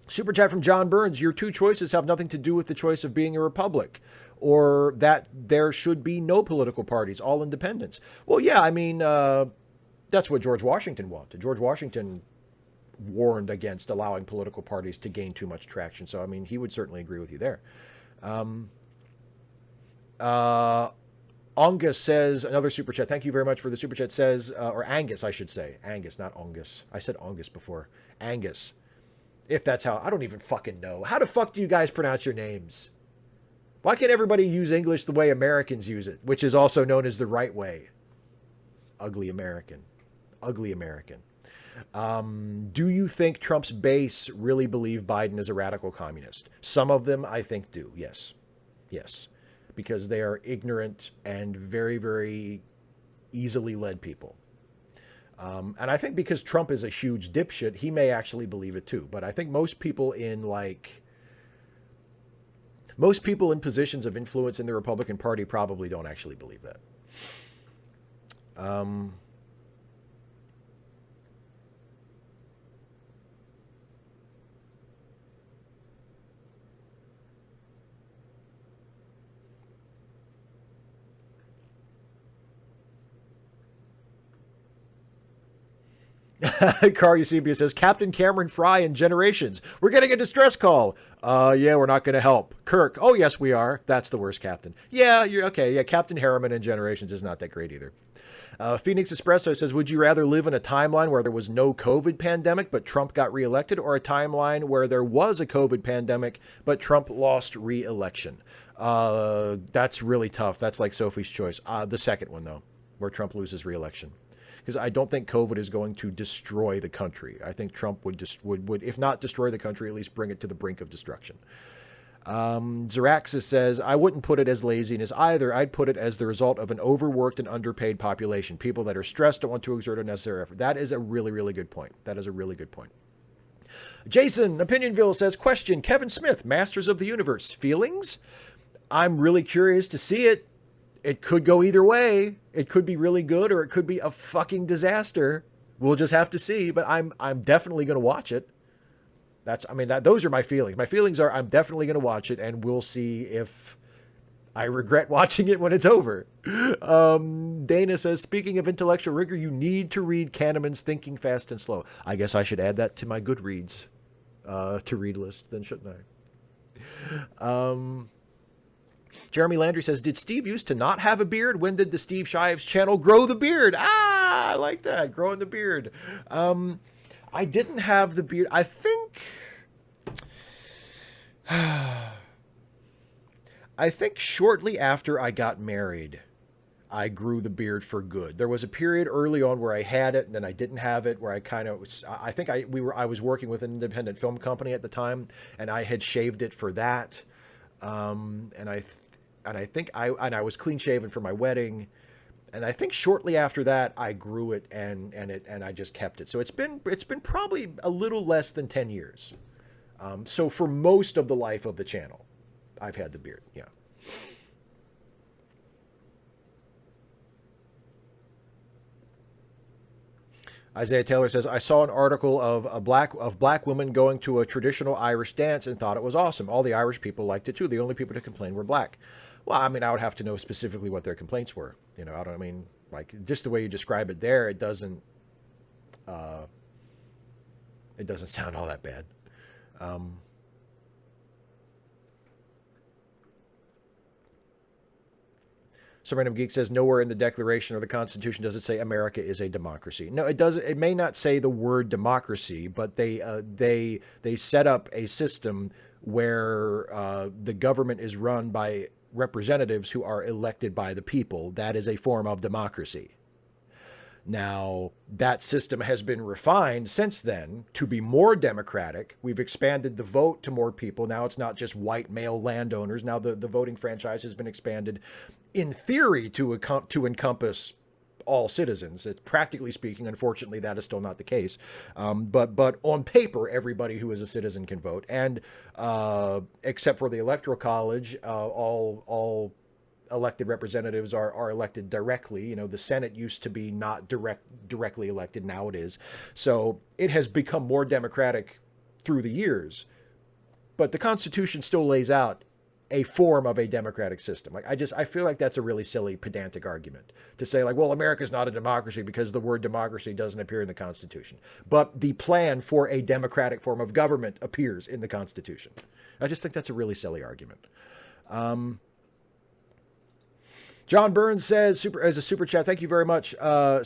Super chat from John Burns. Your 2 choices have nothing to do with the choice of being a republic, or that there should be no political parties, all independents. Well, yeah, I mean, that's what George Washington wanted. George Washington warned against allowing political parties to gain too much traction. So, I mean, he would certainly agree with you there. Ongus says, another super chat. Thank you very much for the super chat. Says, or Angus, I should say. Angus, not Ongus. I said Ongus before. Angus. If that's how, I don't even fucking know. How the fuck do you guys pronounce your names? Why can't everybody use English the way Americans use it, which is also known as the right way? Ugly American. Ugly American. Do you think Trump's base really believe Biden is a radical communist? Some of them, I think, do. Yes. Yes. Because they are ignorant and very, very easily led people. And I think because Trump is a huge dipshit, he may actually believe it too. But I think most people in positions of influence in the Republican Party probably don't actually believe that. Carl Eusebia says, Captain Cameron Fry in Generations. We're getting a distress call. Yeah, we're not going to help. Kirk. Oh, yes, we are. That's the worst captain. Yeah, you're okay. Yeah, Captain Harriman in Generations is not that great either. Phoenix Espresso says, would you rather live in a timeline where there was no COVID pandemic, but Trump got reelected, or a timeline where there was a COVID pandemic, but Trump lost reelection? That's really tough. That's like Sophie's Choice. The second one, though, where Trump loses reelection. Because I don't think COVID is going to destroy the country. I think Trump would if not destroy the country, at least bring it to the brink of destruction. Zeraxis says, I wouldn't put it as laziness either. I'd put it as the result of an overworked and underpaid population. People that are stressed, don't want to exert unnecessary effort. That is a really, really good point. That is a really good point. Jason, Opinionville says, question, Kevin Smith, Masters of the Universe. Feelings? I'm really curious to see it. It could go either way. It could be really good or it could be a fucking disaster. We'll just have to see, but I'm definitely going to watch it. Those are my feelings. My feelings are I'm definitely going to watch it, and we'll see if I regret watching it when it's over. Dana says, speaking of intellectual rigor, you need to read Kahneman's Thinking Fast and Slow. I guess I should add that to my Goodreads to read list, then shouldn't I? Jeremy Landry says, did Steve used to not have a beard? When did the Steve Shives channel grow the beard? I like that. Growing the beard. I didn't have the beard. I think shortly after I got married, I grew the beard for good. There was a period early on where I had it and then I didn't have it, where I kind of was, I was working with an independent film company at the time, and I had shaved it for that. And I was clean shaven for my wedding, and I think shortly after that I grew it and I just kept it. So it's been probably a little less than 10 years. So for most of the life of the channel, I've had the beard. Yeah. Isaiah Taylor says, I saw an article of black women going to a traditional Irish dance and thought it was awesome. All the Irish people liked it too. The only people to complain were black. Well, I would have to know specifically what their complaints were. Just the way you describe it there, it doesn't sound all that bad. Some random geek says, nowhere in the Declaration or the Constitution does it say America is a democracy. No, it doesn't. It may not say the word democracy, but they set up a system where the government is run by representatives who are elected by the people. That is a form of democracy. Now, that system has been refined since then to be more democratic. We've expanded the vote to more people. Now it's not just white male landowners. Now the voting franchise has been expanded in theory to encompass all citizens. It's practically speaking, unfortunately, that is still not the case. But on paper, everybody who is a citizen can vote. And except for the Electoral College, all elected representatives are elected directly. The Senate used to be not directly elected. Now it is. So it has become more democratic through the years. But the Constitution still lays out a form of a democratic system. I feel like that's a really silly, pedantic argument to say well, America's not a democracy because the word democracy doesn't appear in the Constitution. But the plan for a democratic form of government appears in the Constitution. I just think that's a really silly argument. John Burns says, as a super chat, thank you very much,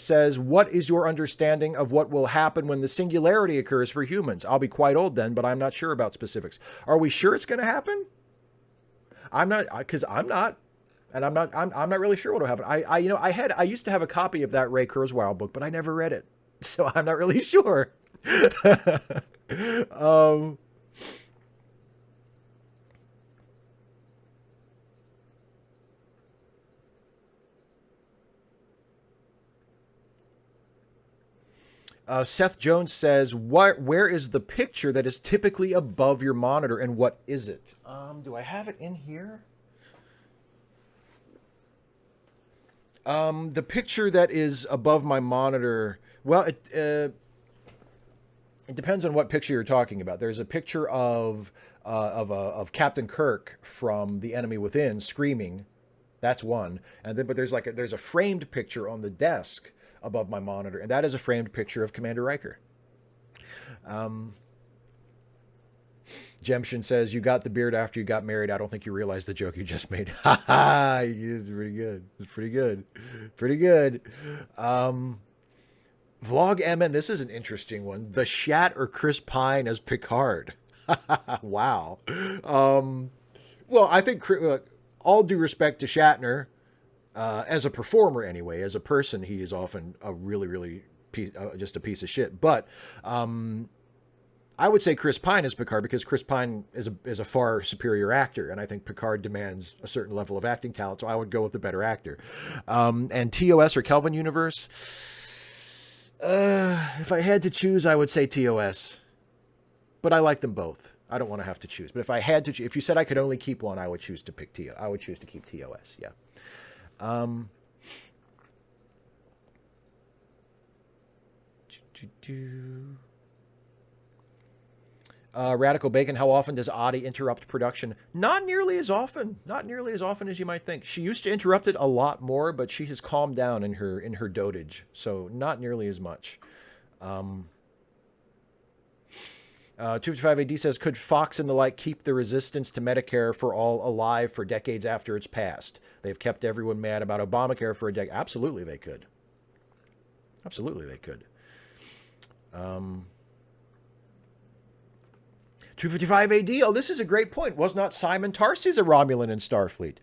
says, what is your understanding of what will happen when the singularity occurs for humans? I'll be quite old then, but I'm not sure about specifics. Are we sure it's going to happen? I'm not, because I'm not. And I'm not really sure what will happen. I used to have a copy of that Ray Kurzweil book, but I never read it. So I'm not really sure. um, Seth Jones says, where is the picture that is typically above your monitor and what is it? Do I have it in here? The picture that is above my monitor, well, it depends on what picture you're talking about. There's a picture of Captain Kirk from The Enemy Within screaming. That's one. And then, but there's a framed picture on the desk above my monitor, and that is a framed picture of Commander Riker. Um, Jemshin says, "You got the beard after you got married. I don't think you realized the joke you just made." Ha ha! It's pretty good. It's pretty good. Pretty good. Um, Vlog MN, this is an interesting one. The Shat or Chris Pine as Picard. Wow. Um, well, I think all due respect to Shatner, as a performer anyway, as a person, he is often a really, really just a piece of shit. But I would say Chris Pine as Picard because Chris Pine is a far superior actor, and I think Picard demands a certain level of acting talent. So I would go with the better actor. And TOS or Kelvin Universe. If I had to choose, I would say TOS. But I like them both. I don't want to have to choose. But if I had to, if you said I could only keep one, I would choose to pick TO. I would choose to keep TOS. Yeah. Um, Radical Bacon, how often does Audie interrupt production? Not nearly as often. Not nearly as often as you might think. She used to interrupt it a lot more, but she has calmed down in her dotage, so not nearly as much. 255 AD says, could Fox and the like keep the resistance to Medicare for all alive for decades after it's passed? They've kept everyone mad about Obamacare for a decade. Absolutely, they could. Absolutely, they could. 255 AD. Oh, this is a great point. Was not Simon Tarses a Romulan in Starfleet?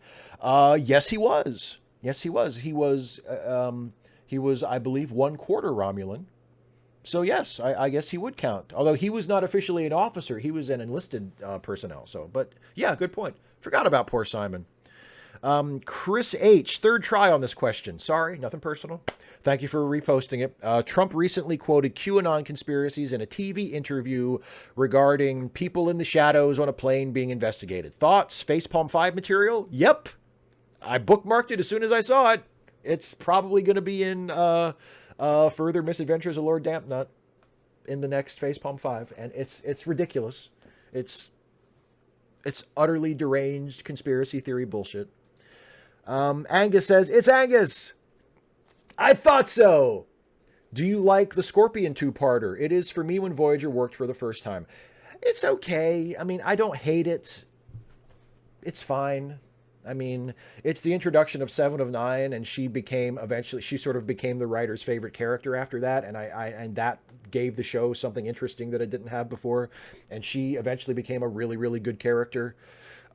Yes, he was. Yes, he was. He was, I believe, 1/4 Romulan. So yes, I guess he would count. Although he was not officially an officer, he was an enlisted personnel. So, but yeah, good point. Forgot about poor Simon. Chris H, third try on this question. Sorry, nothing personal. Thank you for reposting it. Trump recently quoted QAnon conspiracies in a TV interview regarding people in the shadows on a plane being investigated. Thoughts? Facepalm 5 material? Yep. I bookmarked it as soon as I saw it. It's probably going to be in Further Misadventures of Lord Dampnut in the next Facepalm 5. And it's ridiculous. It's utterly deranged conspiracy theory bullshit. Angus says, it's Angus. I thought so. Do you like the Scorpion two-parter? It is for me when Voyager worked for the first time. It's okay. I mean, I don't hate it. It's fine. I mean, it's the introduction of Seven of Nine, and she sort of became the writer's favorite character after that, and that gave the show something interesting that it didn't have before, and she eventually became a really, really good character,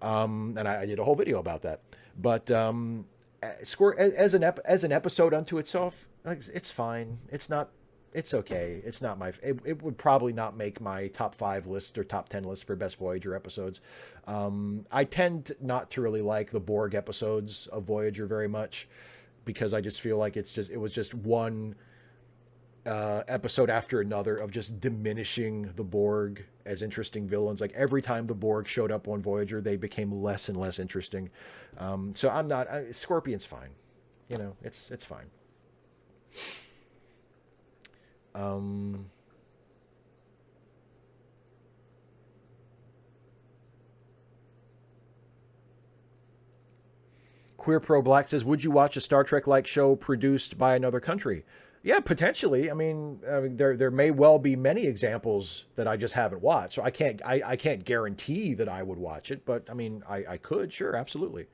and I did a whole video about that. But as an episode unto itself, it's fine. It's okay. It's not it would probably not make my top 5 list or top 10 list for best Voyager episodes. I tend not to really like the Borg episodes of Voyager very much because I just feel like it was just one episode after another of just diminishing the Borg as interesting villains. Like every time the Borg showed up on Voyager, they became less and less interesting. So Scorpion's fine. You know, it's fine. Queer Pro Black says, would you watch a Star Trek-like show produced by another country? Yeah, potentially. I mean, there may well be many examples that I just haven't watched. So I can't guarantee that I would watch it, but I mean, I could, sure, absolutely.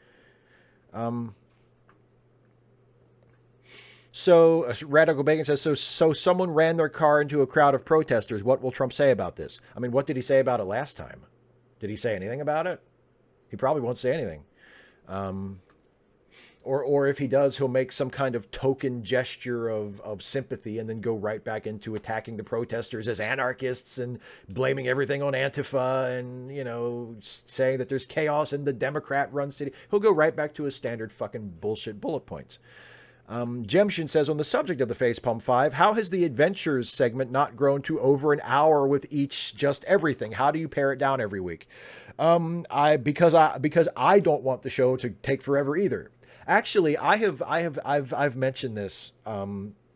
So Radical Bacon says, so someone ran their car into a crowd of protesters. What will Trump say about this? I mean, what did he say about it last time? Did he say anything about it? He probably won't say anything. Or if he does, he'll make some kind of token gesture of sympathy and then go right back into attacking the protesters as anarchists and blaming everything on Antifa and, saying that there's chaos in the Democrat-run city. He'll go right back to his standard fucking bullshit bullet points. Jemshin says, on the subject of the Facepalm 5, how has the Adventures segment not grown to over an hour with each just everything? How do you pare it down every week? Because I don't want the show to take forever either. Actually, I've mentioned this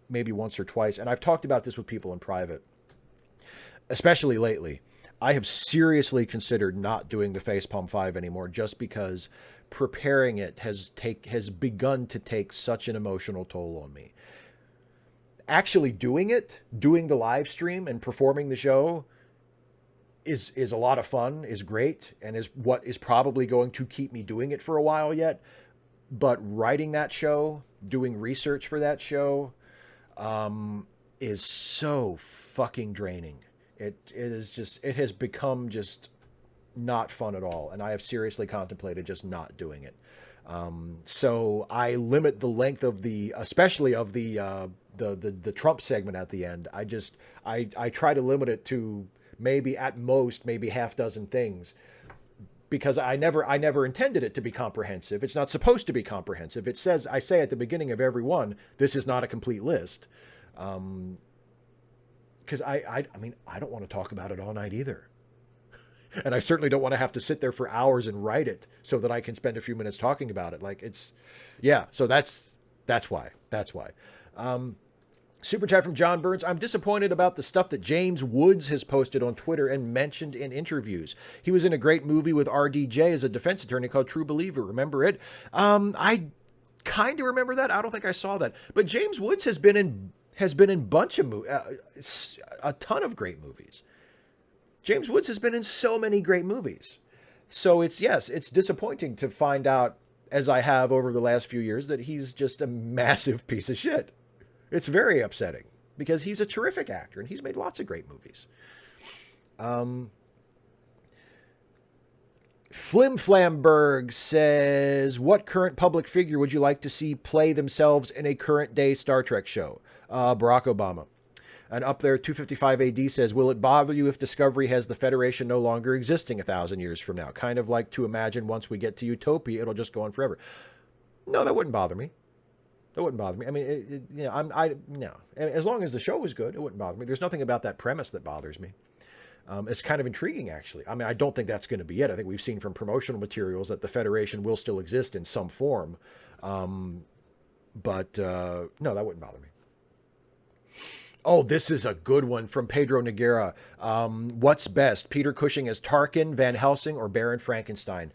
maybe once or twice, and I've talked about this with people in private, especially lately. I have seriously considered not doing the Facepalm 5 anymore, just because preparing it has begun to take such an emotional toll on me. Actually doing the live stream and performing the show is a lot of fun, is great, and is what is probably going to keep me doing it for a while yet. But writing that show, doing research for that show, is so fucking draining. It has become just not fun at all, and I have seriously contemplated just not doing it. So I limit the length of especially of the Trump segment at the end. I try to limit it to maybe at most half dozen things, because I never intended it to be comprehensive. It's not supposed to be comprehensive. I say at the beginning of every one, this is not a complete list. Because I don't want to talk about it all night either. And I certainly don't want to have to sit there for hours and write it so that I can spend a few minutes talking about it. So that's why. Super chat from John Burns. I'm disappointed about the stuff that James Woods has posted on Twitter and mentioned in interviews. He was in a great movie with RDJ as a defense attorney called True Believer. Remember it? I kind of remember that. I don't think I saw that. But James Woods has been in bunch of a ton of great movies. James Woods has been in so many great movies. So it's disappointing to find out, as I have over the last few years, that he's just a massive piece of shit. It's very upsetting because he's a terrific actor and he's made lots of great movies. Flimflamberg says, what current public figure would you like to see play themselves in a current day Star Trek show? Barack Obama. And up there, 255 AD says, will it bother you if Discovery has the Federation no longer existing 1,000 years from now? Kind of like to imagine once we get to Utopia, it'll just go on forever. No, that wouldn't bother me. It wouldn't bother me. I mean, no. As long as the show was good, it wouldn't bother me. There's nothing about that premise that bothers me. It's kind of intriguing, actually. I mean, I don't think that's going to be it. I think we've seen from promotional materials that the Federation will still exist in some form. But no, that wouldn't bother me. Oh, this is a good one from Pedro Noguera. What's best, Peter Cushing as Tarkin, Van Helsing, or Baron Frankenstein?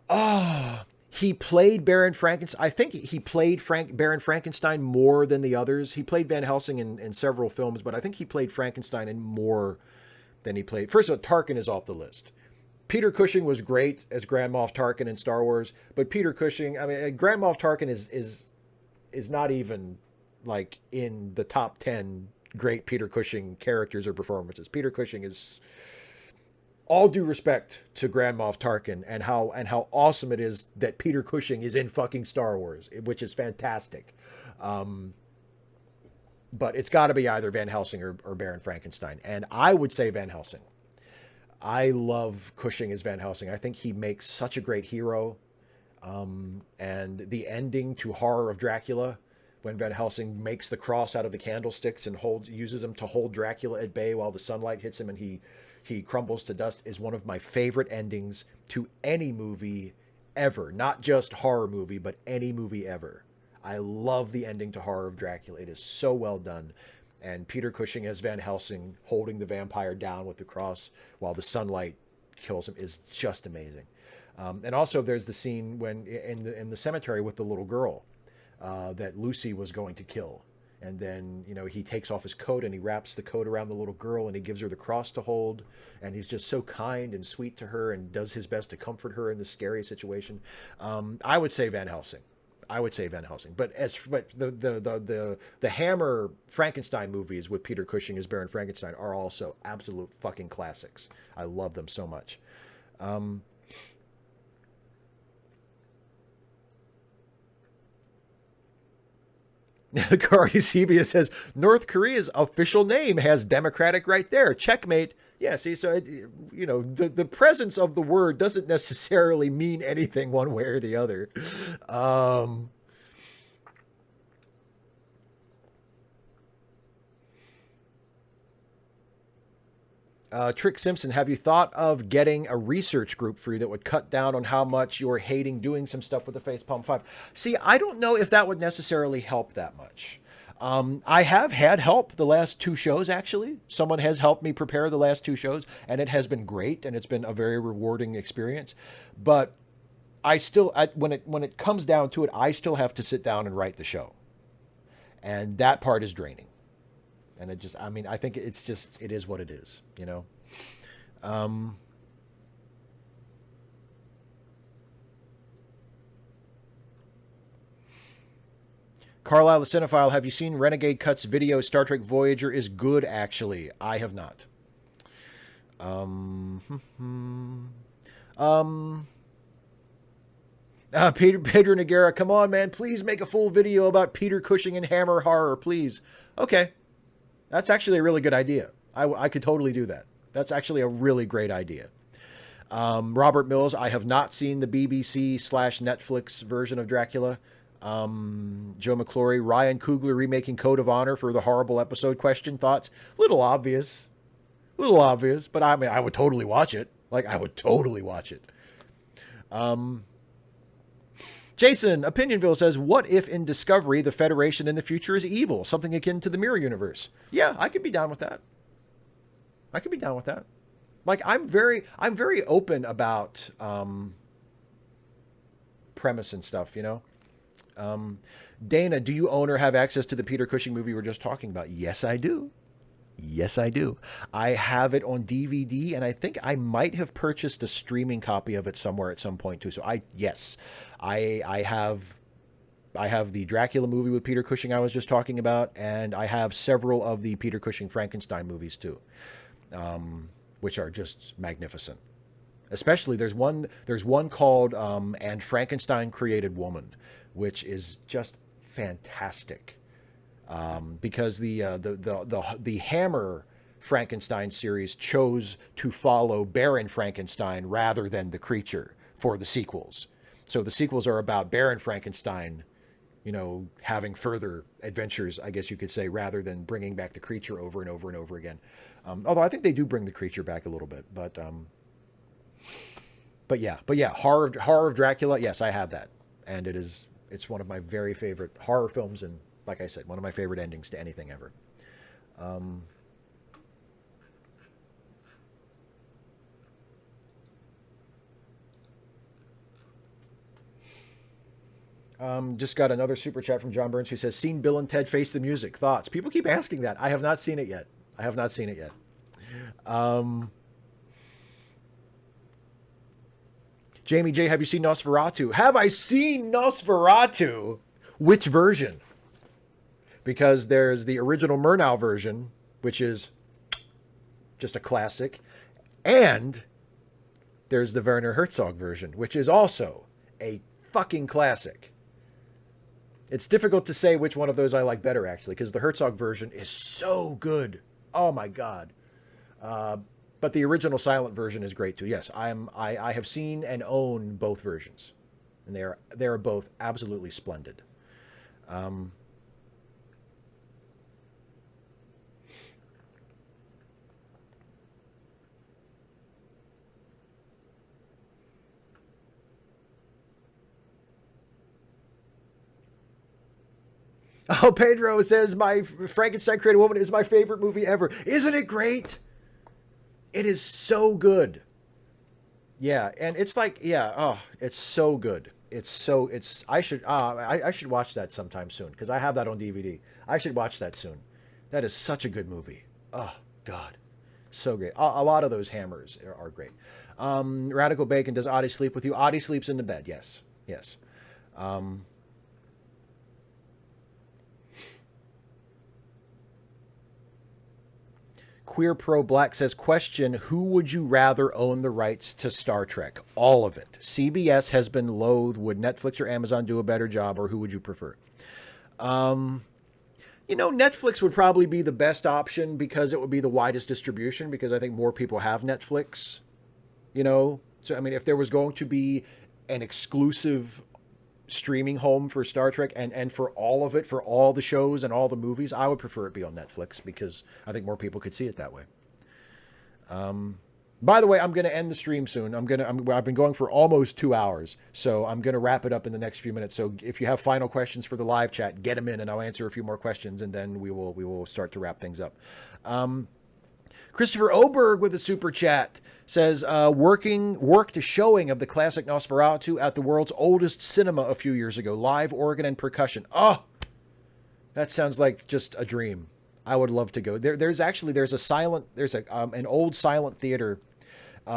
Oh, he played Baron Frankenstein. I think he played Baron Frankenstein more than the others. He played Van Helsing in several films, but I think he played Frankenstein in more than he played. First of all, Tarkin is off the list. Peter Cushing was great as Grand Moff Tarkin in Star Wars, but Peter Cushing, I mean, Grand Moff Tarkin is not even like in the top 10 great Peter Cushing characters or performances. Peter Cushing is, all due respect to Grand Moff Tarkin and how awesome it is that Peter Cushing is in fucking Star Wars, which is fantastic. But it's got to be either Van Helsing or Baron Frankenstein. And I would say Van Helsing. I love Cushing as Van Helsing. I think he makes such a great hero. And the ending to Horror of Dracula, when Van Helsing makes the cross out of the candlesticks and uses them to hold Dracula at bay while the sunlight hits him and he crumbles to dust, is one of my favorite endings to any movie ever. Not just horror movie, but any movie ever. I love the ending to Horror of Dracula. It is so well done. And Peter Cushing as Van Helsing holding the vampire down with the cross while the sunlight kills him is just amazing. And also there's the scene when in the cemetery with the little girl that Lucy was going to kill. And then, he takes off his coat and he wraps the coat around the little girl and he gives her the cross to hold. And he's just so kind and sweet to her and does his best to comfort her in this scary situation. I would say Van Helsing. But the Hammer Frankenstein movies with Peter Cushing as Baron Frankenstein are also absolute fucking classics. I love them so much. Kari Sebia says North Korea's official name has democratic right there. Checkmate. Yeah, see, so the presence of the word doesn't necessarily mean anything one way or the other. Um, Trick Simpson, have you thought of getting a research group for you that would cut down on how much you're hating doing some stuff with the Facepalm 5? See, I don't know if that would necessarily help that much. I have had help the last two shows, actually. Someone has helped me prepare the last two shows, and it has been great, and it's been a very rewarding experience. But when it comes down to it, I still have to sit down and write the show. And that part is draining. And I think it is what it is, you know? Um, Carlisle the Cinephile, have you seen Renegade Cut's video? Star Trek Voyager is good, actually. I have not. Pedro Noguera, come on, man. Please make a full video about Peter Cushing and Hammer Horror, please. Okay. That's actually a really good idea. I could totally do that. That's actually a really great idea. Robert Mills, I have not seen the BBC/Netflix version of Dracula. Joe McClory, Ryan Coogler remaking Code of Honor for the horrible episode question. Thoughts? Little obvious, but I mean, I would totally watch it. Like, I would totally watch it. Jason, Opinionville says, what if in Discovery the Federation in the future is evil? Something akin to the Mirror Universe. Yeah, I could be down with that. Like, I'm very open about premise and stuff, you know? Dana, do you own or have access to the Peter Cushing movie we were just talking about? Yes, I do. I have it on DVD, and I think I might have purchased a streaming copy of it somewhere at some point too. So I have the Dracula movie with Peter Cushing I was just talking about, and I have several of the Peter Cushing Frankenstein movies too, which are just magnificent. Especially there's one called And Frankenstein Created Woman, which is just fantastic. Because the Hammer Frankenstein series chose to follow Baron Frankenstein rather than the creature for the sequels. So the sequels are about Baron Frankenstein, you know, having further adventures, I guess you could say, rather than bringing back the creature over and over and over again. Although I think they do bring the creature back a little bit, but yeah, horror of Dracula. Yes, I have that, and it's one of my very favorite horror films, and like I said, one of my favorite endings to anything ever. Just got another super chat from John Burns who says, seen Bill and Ted Face the Music. Thoughts? People keep asking that. I have not seen it yet. Jamie J, have you seen Nosferatu? Have I seen Nosferatu? Which version? Because there's the original Murnau version, which is just a classic, and there's the Werner Herzog version, which is also a fucking classic. It's difficult to say which one of those I like better, actually, because the Herzog version is so good. Oh my god. But the original silent version is great too. Yes, I have seen and own both versions, and they are both absolutely splendid. Oh, Pedro says my Frankenstein Created Woman is my favorite movie ever. Isn't it great? It is so good. Yeah, and it's like, yeah, oh, it's so good. I should watch that sometime soon because I have that on DVD. I should watch that soon. That is such a good movie. Oh God, so great. A lot of those hammers are great. Radical Bacon, does Audie sleep with you? Audie sleeps in the bed. Yes. Queer Pro Black says, question, who would you rather own the rights to Star Trek? All of it. CBS has been loathed. Would Netflix or Amazon do a better job, or who would you prefer? Netflix would probably be the best option because it would be the widest distribution, because I think more people have Netflix, So, I mean, if there was going to be an exclusive streaming home for Star Trek and for all of it, for all the shows and all the movies, I would prefer it be on Netflix because I think more people could see it that way. By the way, I'm going to end the stream soon. I've been going for almost 2 hours, so I'm going to wrap it up in the next few minutes. So if you have final questions for the live chat, get them in, and I'll answer a few more questions, and then we will start to wrap things up. Christopher Oberg with a super chat says, worked a showing of the classic Nosferatu at the world's oldest cinema a few years ago. Live organ and percussion. Oh, that sounds like just a dream. I would love to go. There's an old silent theater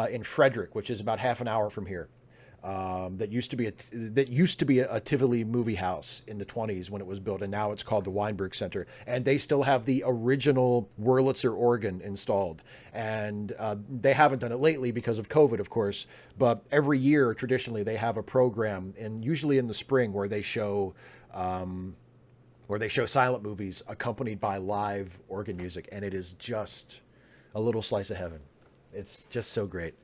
in Frederick, which is about half an hour from here. That used to be a Tivoli movie house in the 1920s when it was built, and now it's called the Weinberg Center. And they still have the original Wurlitzer organ installed, and they haven't done it lately because of COVID, of course. But every year, traditionally, they have a program, and usually in the spring, where they show silent movies accompanied by live organ music, and it is just a little slice of heaven. It's just so great.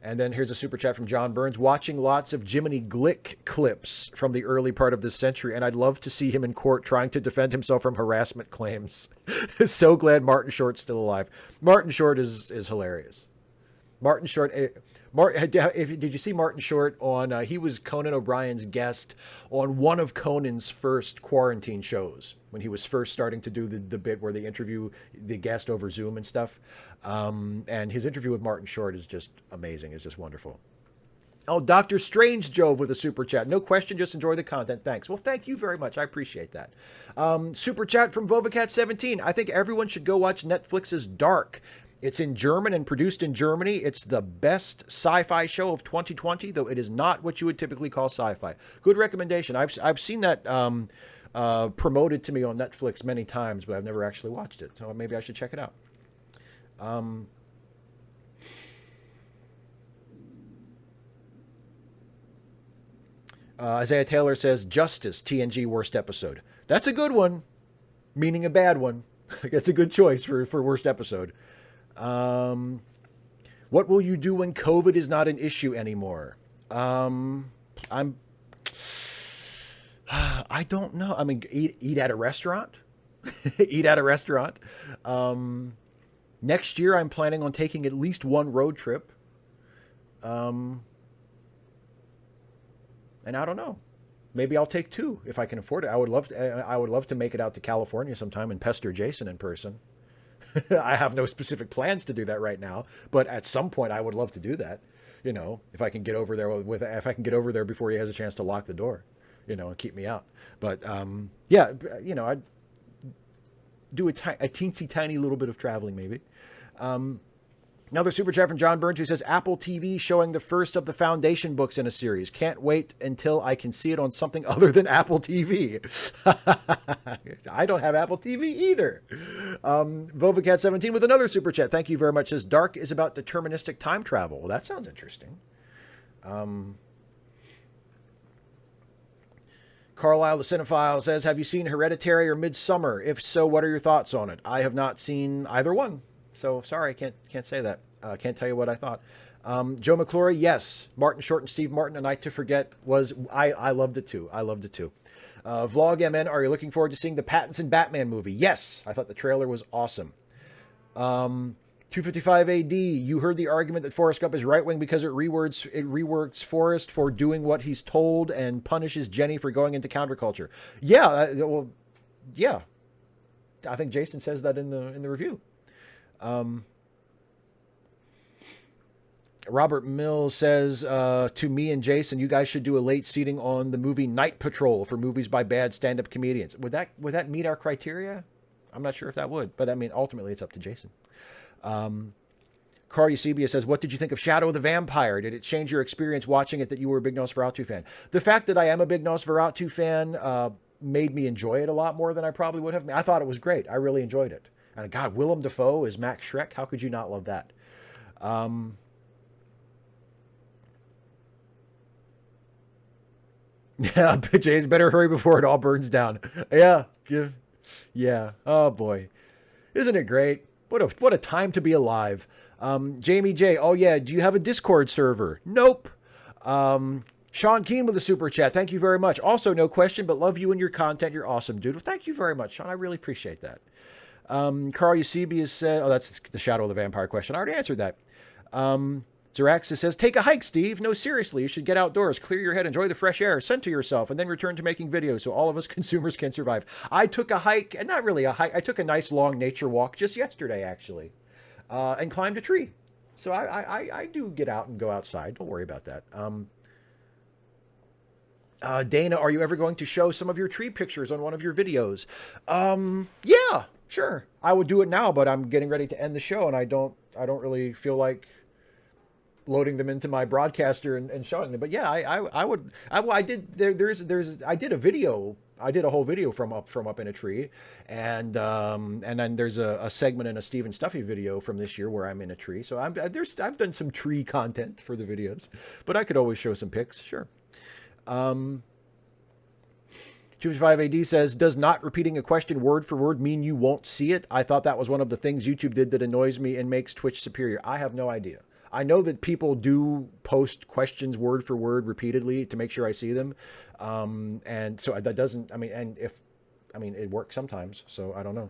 And then here's a super chat from John Burns. Watching lots of Jiminy Glick clips from the early part of this century, and I'd love to see him in court trying to defend himself from harassment claims. So glad Martin Short's still alive. Martin Short is hilarious. Martin Short. Did you see Martin Short on? He was Conan O'Brien's guest on one of Conan's first quarantine shows when he was first starting to do the bit where they interview the guest over Zoom and stuff. And his interview with Martin Short is just amazing. It's just wonderful. Oh, Dr. Strange Jove with a super chat. No question, just enjoy the content. Thanks. Well, thank you very much. I appreciate that. Super chat from Vovacat17. I think everyone should go watch Netflix's Dark. It's in German and produced in Germany. It's the best sci-fi show of 2020, though it is not what you would typically call sci-fi. Good recommendation. I've seen that promoted to me on Netflix many times, but I've never actually watched it. So maybe I should check it out. Isaiah Taylor says, Justice, TNG worst episode. That's a good one, meaning a bad one. That's a good choice for worst episode. What will you do when COVID is not an issue anymore? I don't know. I mean, eat at a restaurant. Eat at a restaurant. Next year, I'm planning on taking at least one road trip. And I don't know. Maybe I'll take two if I can afford it. I would love to make it out to California sometime and pester Jason in person. I have no specific plans to do that right now, but at some point I would love to do that. If I can get over there before he has a chance to lock the door, and keep me out. But yeah, I'd do a teensy tiny little bit of traveling maybe. Another super chat from John Burns who says, Apple TV showing the first of the Foundation books in a series. Can't wait until I can see it on something other than Apple TV. I don't have Apple TV either. Vovacat17 with another super chat. Thank you very much. Says, Dark is about deterministic time travel. Well, that sounds interesting. Carlisle the Cinephile says, have you seen Hereditary or Midsummer? If so, what are your thoughts on it? I have not seen either one. So sorry, I can't say that. Can't tell you what I thought. Joe McClory, yes. Martin Short and Steve Martin, A Night to Forget I loved it too. Vlog MN, are you looking forward to seeing the Pattinson Batman movie? Yes, I thought the trailer was awesome. 255 AD, you heard the argument that Forrest Gump is right wing because it reworks Forrest for doing what he's told and punishes Jenny for going into counterculture. Yeah, yeah. I think Jason says that in the review. Robert Mills says, to me and Jason, you guys should do a late seating on the movie Night Patrol for movies by bad stand-up comedians. Would that meet our criteria? I'm not sure if that would, but I mean, ultimately it's up to Jason. Carl Eusebia says, what did you think of Shadow of the Vampire? Did it change your experience watching it that you were a big Nosferatu fan? The fact that I am a big Nosferatu fan, made me enjoy it a lot more than I probably would have. I thought it was great. I really enjoyed it. And God, Willem Dafoe is Max Schreck. How could you not love that? Yeah, Jays better hurry before it all burns down. Yeah, yeah. Oh boy, isn't it great? What a time to be alive. Jamie J. Oh yeah, do you have a Discord server? Nope. Sean Keen with a super chat. Thank you very much. Also, no question, but love you and your content. You're awesome, dude. Well, thank you very much, Sean. I really appreciate that. Carl Eusebius said, oh, that's the Shadow of the Vampire question. I already answered that. Zeraxis says, take a hike, Steve. No, seriously, you should get outdoors, clear your head, enjoy the fresh air, center yourself, and then return to making videos so all of us consumers can survive. I took a hike, and not really a hike. I took a nice long nature walk just yesterday, actually, and climbed a tree. So I do get out and go outside. Don't worry about that. Dana, are you ever going to show some of your tree pictures on one of your videos? Yeah, sure. I would do it now, but I'm getting ready to end the show, and I don't really feel like loading them into my broadcaster and showing them. But yeah, I would. I did. I did a video. I did a whole video from up in a tree, and then there's a segment in a Stephen Stuffy video from this year where I'm in a tree. So I've done some tree content for the videos, but I could always show some pics. Sure. 255AD says, does not repeating a question word for word mean you won't see it? I thought that was one of the things YouTube did that annoys me and makes Twitch superior. I have no idea. I know that people do post questions word for word repeatedly to make sure I see them. And so that doesn't, it works sometimes. So I don't know.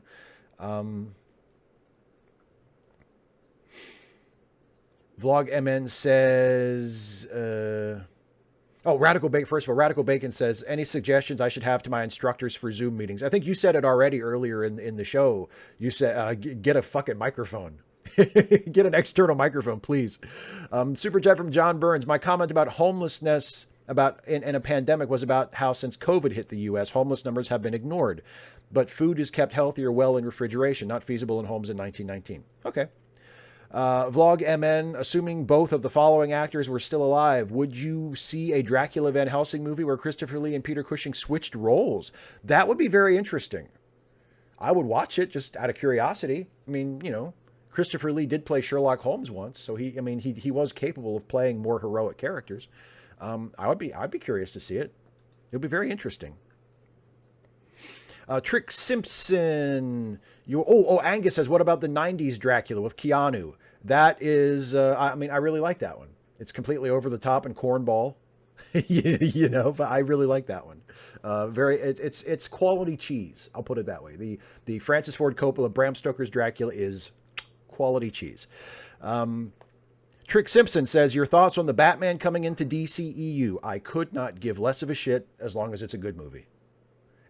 Vlog MN says, Radical Bacon. First of all, Radical Bacon says, any suggestions I should have to my instructors for Zoom meetings? I think you said it already earlier in the show. You said, get a fucking microphone. Get an external microphone, please. Super chat from John Burns. My comment about homelessness in a pandemic was about how since COVID hit the U.S., homeless numbers have been ignored. But food is kept healthy or well in refrigeration, not feasible in homes in 1919. Okay. Vlog MN, assuming both of the following actors were still alive, would you see a Dracula Van Helsing movie where Christopher Lee and Peter Cushing switched roles? That would be very interesting. I would watch it just out of curiosity. I mean, Christopher Lee did play Sherlock Holmes once, so he was capable of playing more heroic characters. I'd be curious to see it. It would be very interesting. Trick Simpson. Angus says, what about the 90s Dracula with Keanu? That is, I really like that one. It's completely over the top and cornball, but I really like that one. It's quality cheese. I'll put it that way. The Francis Ford Coppola, Bram Stoker's Dracula is quality cheese. Trick Simpson says, your thoughts on the Batman coming into DCEU? I could not give less of a shit as long as it's a good movie.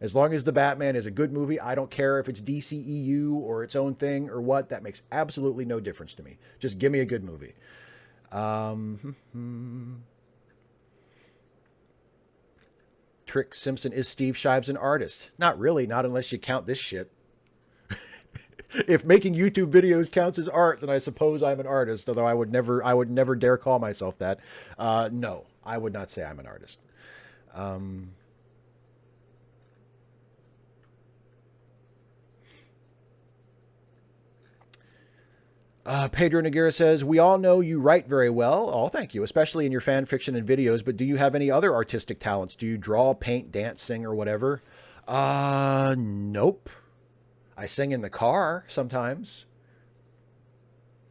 As long as the Batman is a good movie, I don't care if it's DCEU or its own thing or what. That makes absolutely no difference to me. Just give me a good movie. Trick Simpson, is Steve Shives an artist? Not really, not unless you count this shit. If making YouTube videos counts as art, then I suppose I'm an artist, although I would never dare call myself that. No, I would not say I'm an artist. Pedro Noguera says, we all know you write very well. Oh, thank you, especially in your fan fiction and videos, but do you have any other artistic talents? Do you draw, paint, dance, sing, or whatever? Nope. I sing in the car sometimes.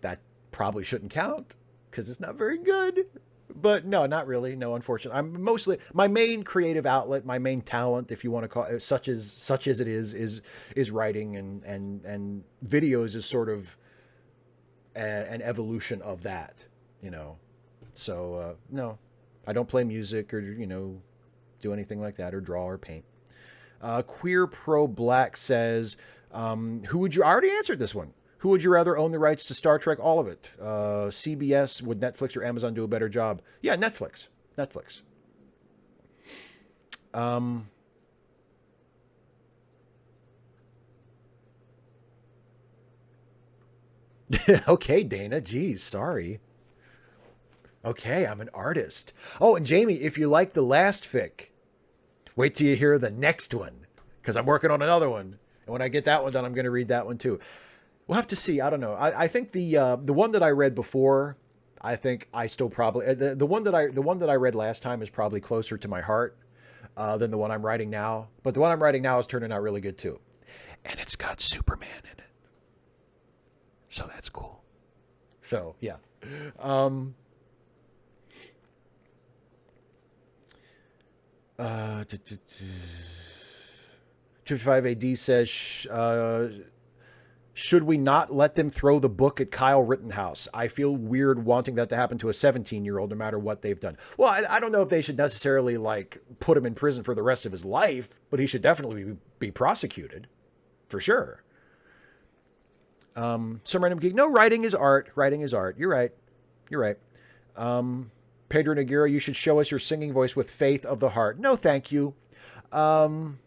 That probably shouldn't count because it's not very good. But no, not really. No, unfortunately. I'm mostly, my main creative outlet, my main talent, if you want to call it, such as it is writing, and videos is sort of an evolution of that, So no, I don't play music or do anything like that or draw or paint. Queer Pro Black says, who would you? I already answered this one. Who would you rather own the rights to Star Trek? All of it. CBS, would Netflix or Amazon do a better job? Yeah, Netflix. Okay, Dana. Geez, sorry. Okay, I'm an artist. Oh, and Jamie, if you like the last fic, wait till you hear the next one, because I'm working on another one. And when I get that one done, I'm going to read that one too. We'll have to see. I don't know. I think the one that I read before, I think I still probably the one that I read last time is probably closer to my heart. than the one I'm writing now. But the one I'm writing now is turning out really good too. And it's got Superman in it. So that's cool. So, yeah. 55 AD says, should we not let them throw the book at Kyle Rittenhouse? I feel weird wanting that to happen to a 17-year-old no matter what they've done. Well, I don't know if they should necessarily like put him in prison for the rest of his life, but he should definitely be prosecuted for sure. Some random geek. No, writing is art. Writing is art. You're right. You're right. Pedro Nagiro, you should show us your singing voice with faith of the heart. No, thank you. Some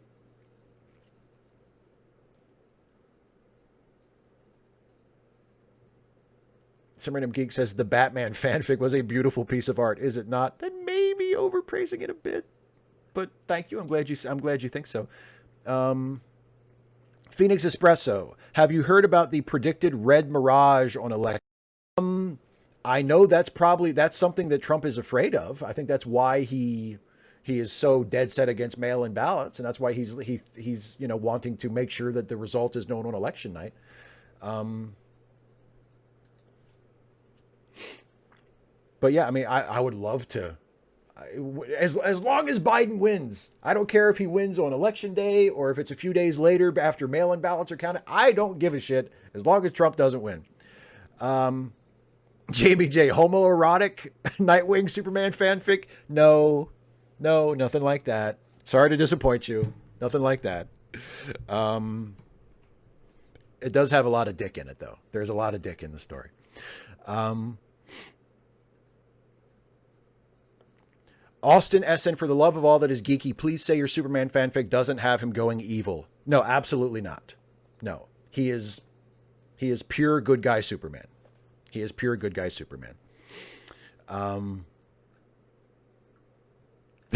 random geek says the Batman fanfic was a beautiful piece of art. Is it not? Then maybe overpraising it a bit. But thank you. I'm glad you think so. Phoenix Espresso. Have you heard about the predicted red mirage on election? I know that's something that Trump is afraid of. I think that's why he is so dead set against mail-in ballots, and that's why he's wanting to make sure that the result is known on election night. But yeah, I mean, I would love to, as long as Biden wins. I don't care if he wins on election day or if it's a few days later after mail-in ballots are counted. I don't give a shit as long as Trump doesn't win. Jamie J, homoerotic Nightwing Superman fanfic? No, nothing like that. Sorry to disappoint you. Nothing like that. It does have a lot of dick in it, though. There's a lot of dick in the story. Austin SN, for the love of all that is geeky, please say your Superman fanfic doesn't have him going evil. No, absolutely not. No, he is pure good guy Superman. He is pure good guy Superman. Oh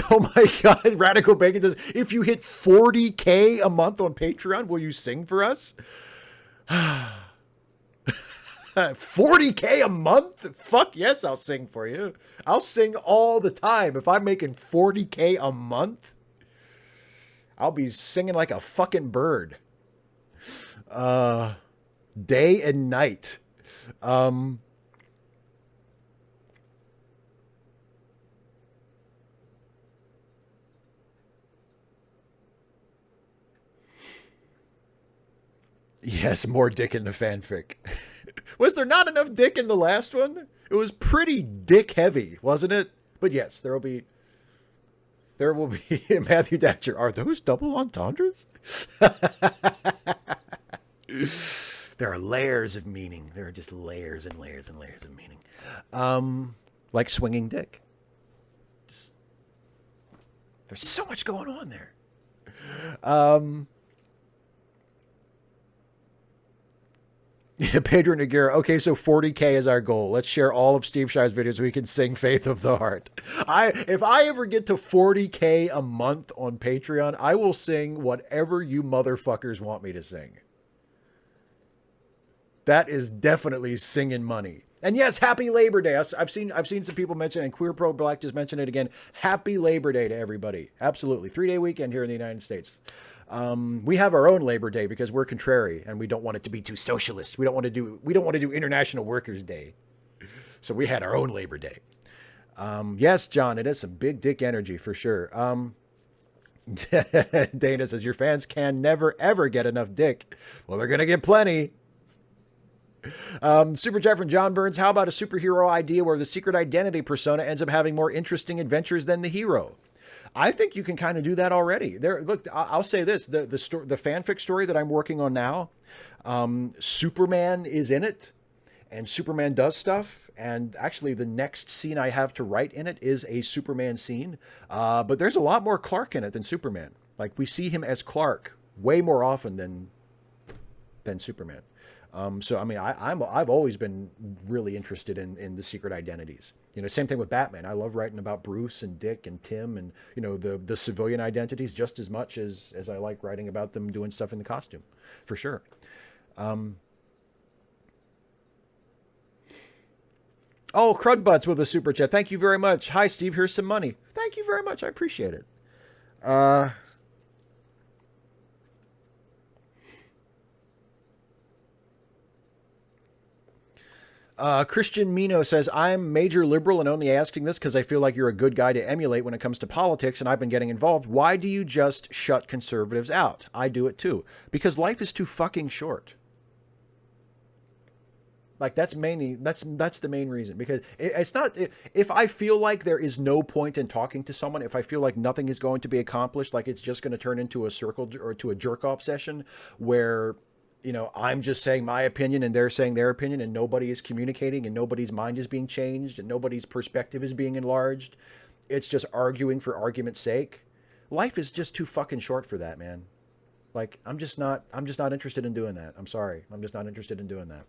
my God. Radical Bacon says, if you hit 40K a month on Patreon, will you sing for us? 40K a month? Fuck yes, I'll sing for you. I'll sing all the time. If I'm making 40K a month, I'll be singing like a fucking bird. Day and night. Yes, more dick in the fanfic. Was there not enough dick in the last one? It was pretty dick heavy, wasn't it? But yes, there will be Matthew Thatcher. Are those double entendres? There are layers of meaning. There are just layers and layers and layers of meaning. Like swinging dick. There's so much going on there. Pedro Nagiro. Okay, so 40K is our goal. Let's share all of Steve Shives' videos so we can sing Faith of the Heart. If I ever get to 40K a month on Patreon, I will sing whatever you motherfuckers want me to sing. That is definitely singing money. And yes, happy Labor Day. I've seen some people mention, and Queer Pro Black just mentioned it again. Happy Labor Day to everybody. Absolutely. 3-day weekend here in the United States. We have our own Labor Day because we're contrary and we don't want it to be too socialist. We don't want to do International Workers' Day. So we had our own Labor Day. Yes, John, it is some big dick energy for sure. Dana says your fans can never ever get enough dick. Well, they're going to get plenty. Super chat from John Burns. How about a superhero idea where the secret identity persona ends up having more interesting adventures than the hero? I think you can kind of do that already. Look, I'll say this: the fanfic story that I'm working on now, Superman is in it, and Superman does stuff. And actually, the next scene I have to write in it is a Superman scene. But there's a lot more Clark in it than Superman. Like we see him as Clark way more often than Superman. So I mean, I've always been really interested in the secret identities. You know, same thing with Batman. I love writing about Bruce and Dick and Tim and, you know, the civilian identities just as much as I like writing about them doing stuff in the costume, for sure. Oh, Crud Butts with a super chat. Thank you very much. Hi, Steve. Here's some money. Thank you very much. I appreciate it. Uh, Christian Mino says, I'm major liberal and only asking this because I feel like you're a good guy to emulate when it comes to politics and I've been getting involved. Why do you just shut conservatives out? I do it too. Because life is too fucking short. Like that's mainly that's the main reason, because it's not, if I feel like there is no point in talking to someone, if I feel like nothing is going to be accomplished, like it's just going to turn into a circle or to a jerk off session where I'm just saying my opinion and they're saying their opinion and nobody is communicating and nobody's mind is being changed and nobody's perspective is being enlarged. It's just arguing for argument's sake. Life is just too fucking short for that, man. Like I'm just not interested in doing that. I'm sorry. I'm just not interested in doing that.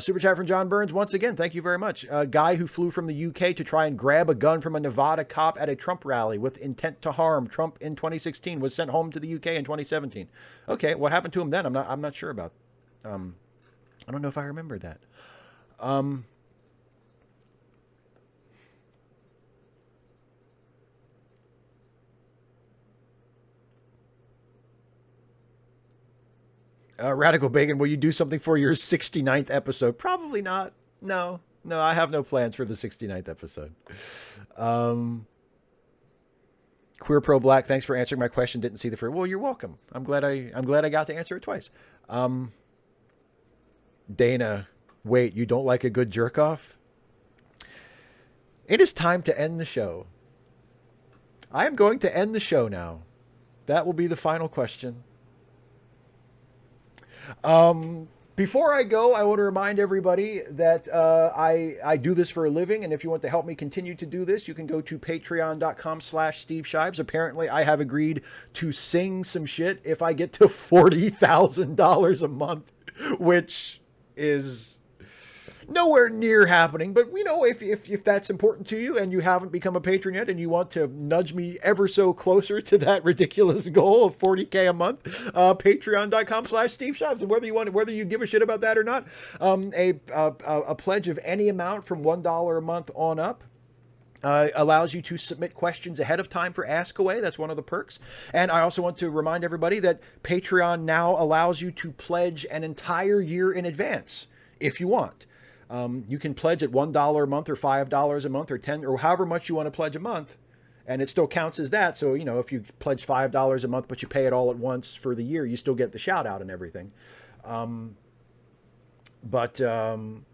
Super chat from John Burns. Once again, thank you very much. A guy who flew from the UK to try and grab a gun from a Nevada cop at a Trump rally with intent to harm Trump in 2016 was sent home to the UK in 2017. Okay, what happened to him then? I'm not sure about. I don't know if I remember that. Radical Bacon, will you do something for your 69th episode? Probably not. No, I have no plans for the 69th episode. Queer Pro Black, thanks for answering my question. Didn't see the first. Well, you're welcome. I'm glad I got to answer it twice. Dana, wait, you don't like a good jerk off? It is time to end the show. I am going to end the show now. That will be the final question. Before I go, I want to remind everybody that I do this for a living, and if you want to help me continue to do this, you can go to patreon.com/Steve Shives. Apparently, I have agreed to sing some shit if I get to $40,000 a month, which is nowhere near happening. But if that's important to you and you haven't become a patron yet and you want to nudge me ever so closer to that ridiculous goal of $40K a month, patreon.com/Steve Shives. And whether you give a shit about that or not, a pledge of any amount from $1 a month on up allows you to submit questions ahead of time for Ask Away. That's one of the perks. And I also want to remind everybody that Patreon now allows you to pledge an entire year in advance if you want. You can pledge at $1 a month or $5 a month or $10 or however much you want to pledge a month, and it still counts as that. So, if you pledge $5 a month, but you pay it all at once for the year, you still get the shout out and everything. But you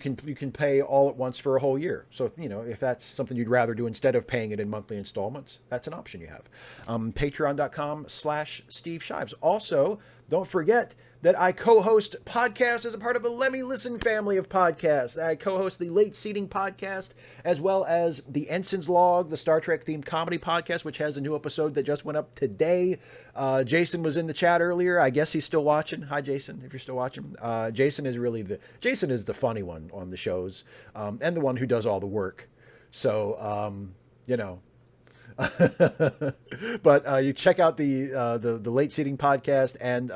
can pay all at once for a whole year. So, if that's something you'd rather do instead of paying it in monthly installments, that's an option you have. Patreon.com/Steve Shives. Also, don't forget that I co-host podcasts as a part of the Let Me Listen family of podcasts. I co-host the Late Seating podcast, as well as the Ensign's Log, the Star Trek themed comedy podcast, which has a new episode that just went up today. Jason was in the chat earlier. I guess he's still watching. Hi, Jason, if you're still watching. Jason is the funny one on the shows, and the one who does all the work. So, but you check out the Late Seating podcast and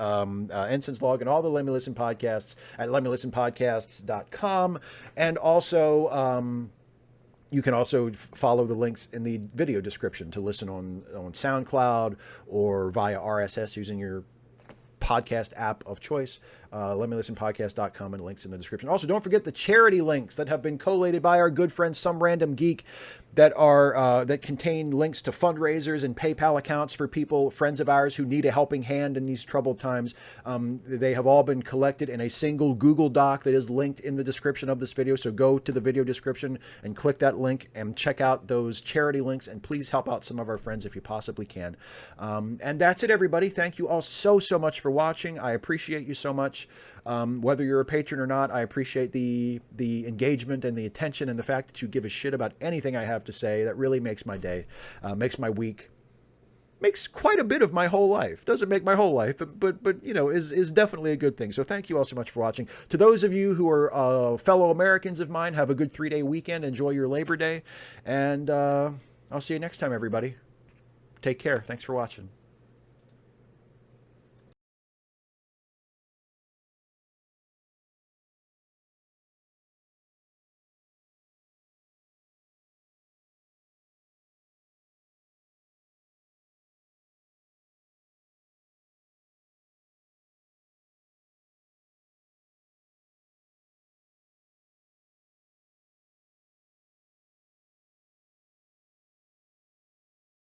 Ensign's Log and all the Let Me Listen podcasts at letmelistenpodcasts.com. And also, you can also follow the links in the video description to listen on SoundCloud or via RSS using your podcast app of choice. Letmelistenpodcast.com and links in the description. Also, don't forget the charity links that have been collated by our good friend Some Random Geek that contain links to fundraisers and PayPal accounts for friends of ours who need a helping hand in these troubled times. They have all been collected in a single Google Doc that is linked in the description of this video. So go to the video description and click that link and check out those charity links, and please help out some of our friends if you possibly can. And that's it, everybody. Thank you all so much for watching. I appreciate you so much. Whether you're a patron or not, I appreciate the engagement and the attention and the fact that you give a shit about anything I have to say. That really makes my day, makes my week, makes quite a bit of my whole life. Doesn't make my whole life, but is definitely a good thing. So thank you all so much for watching. To those of you who are fellow Americans of mine, have a good 3-day weekend. Enjoy your Labor Day, and I'll see you next time, everybody. Take care. Thanks for watching.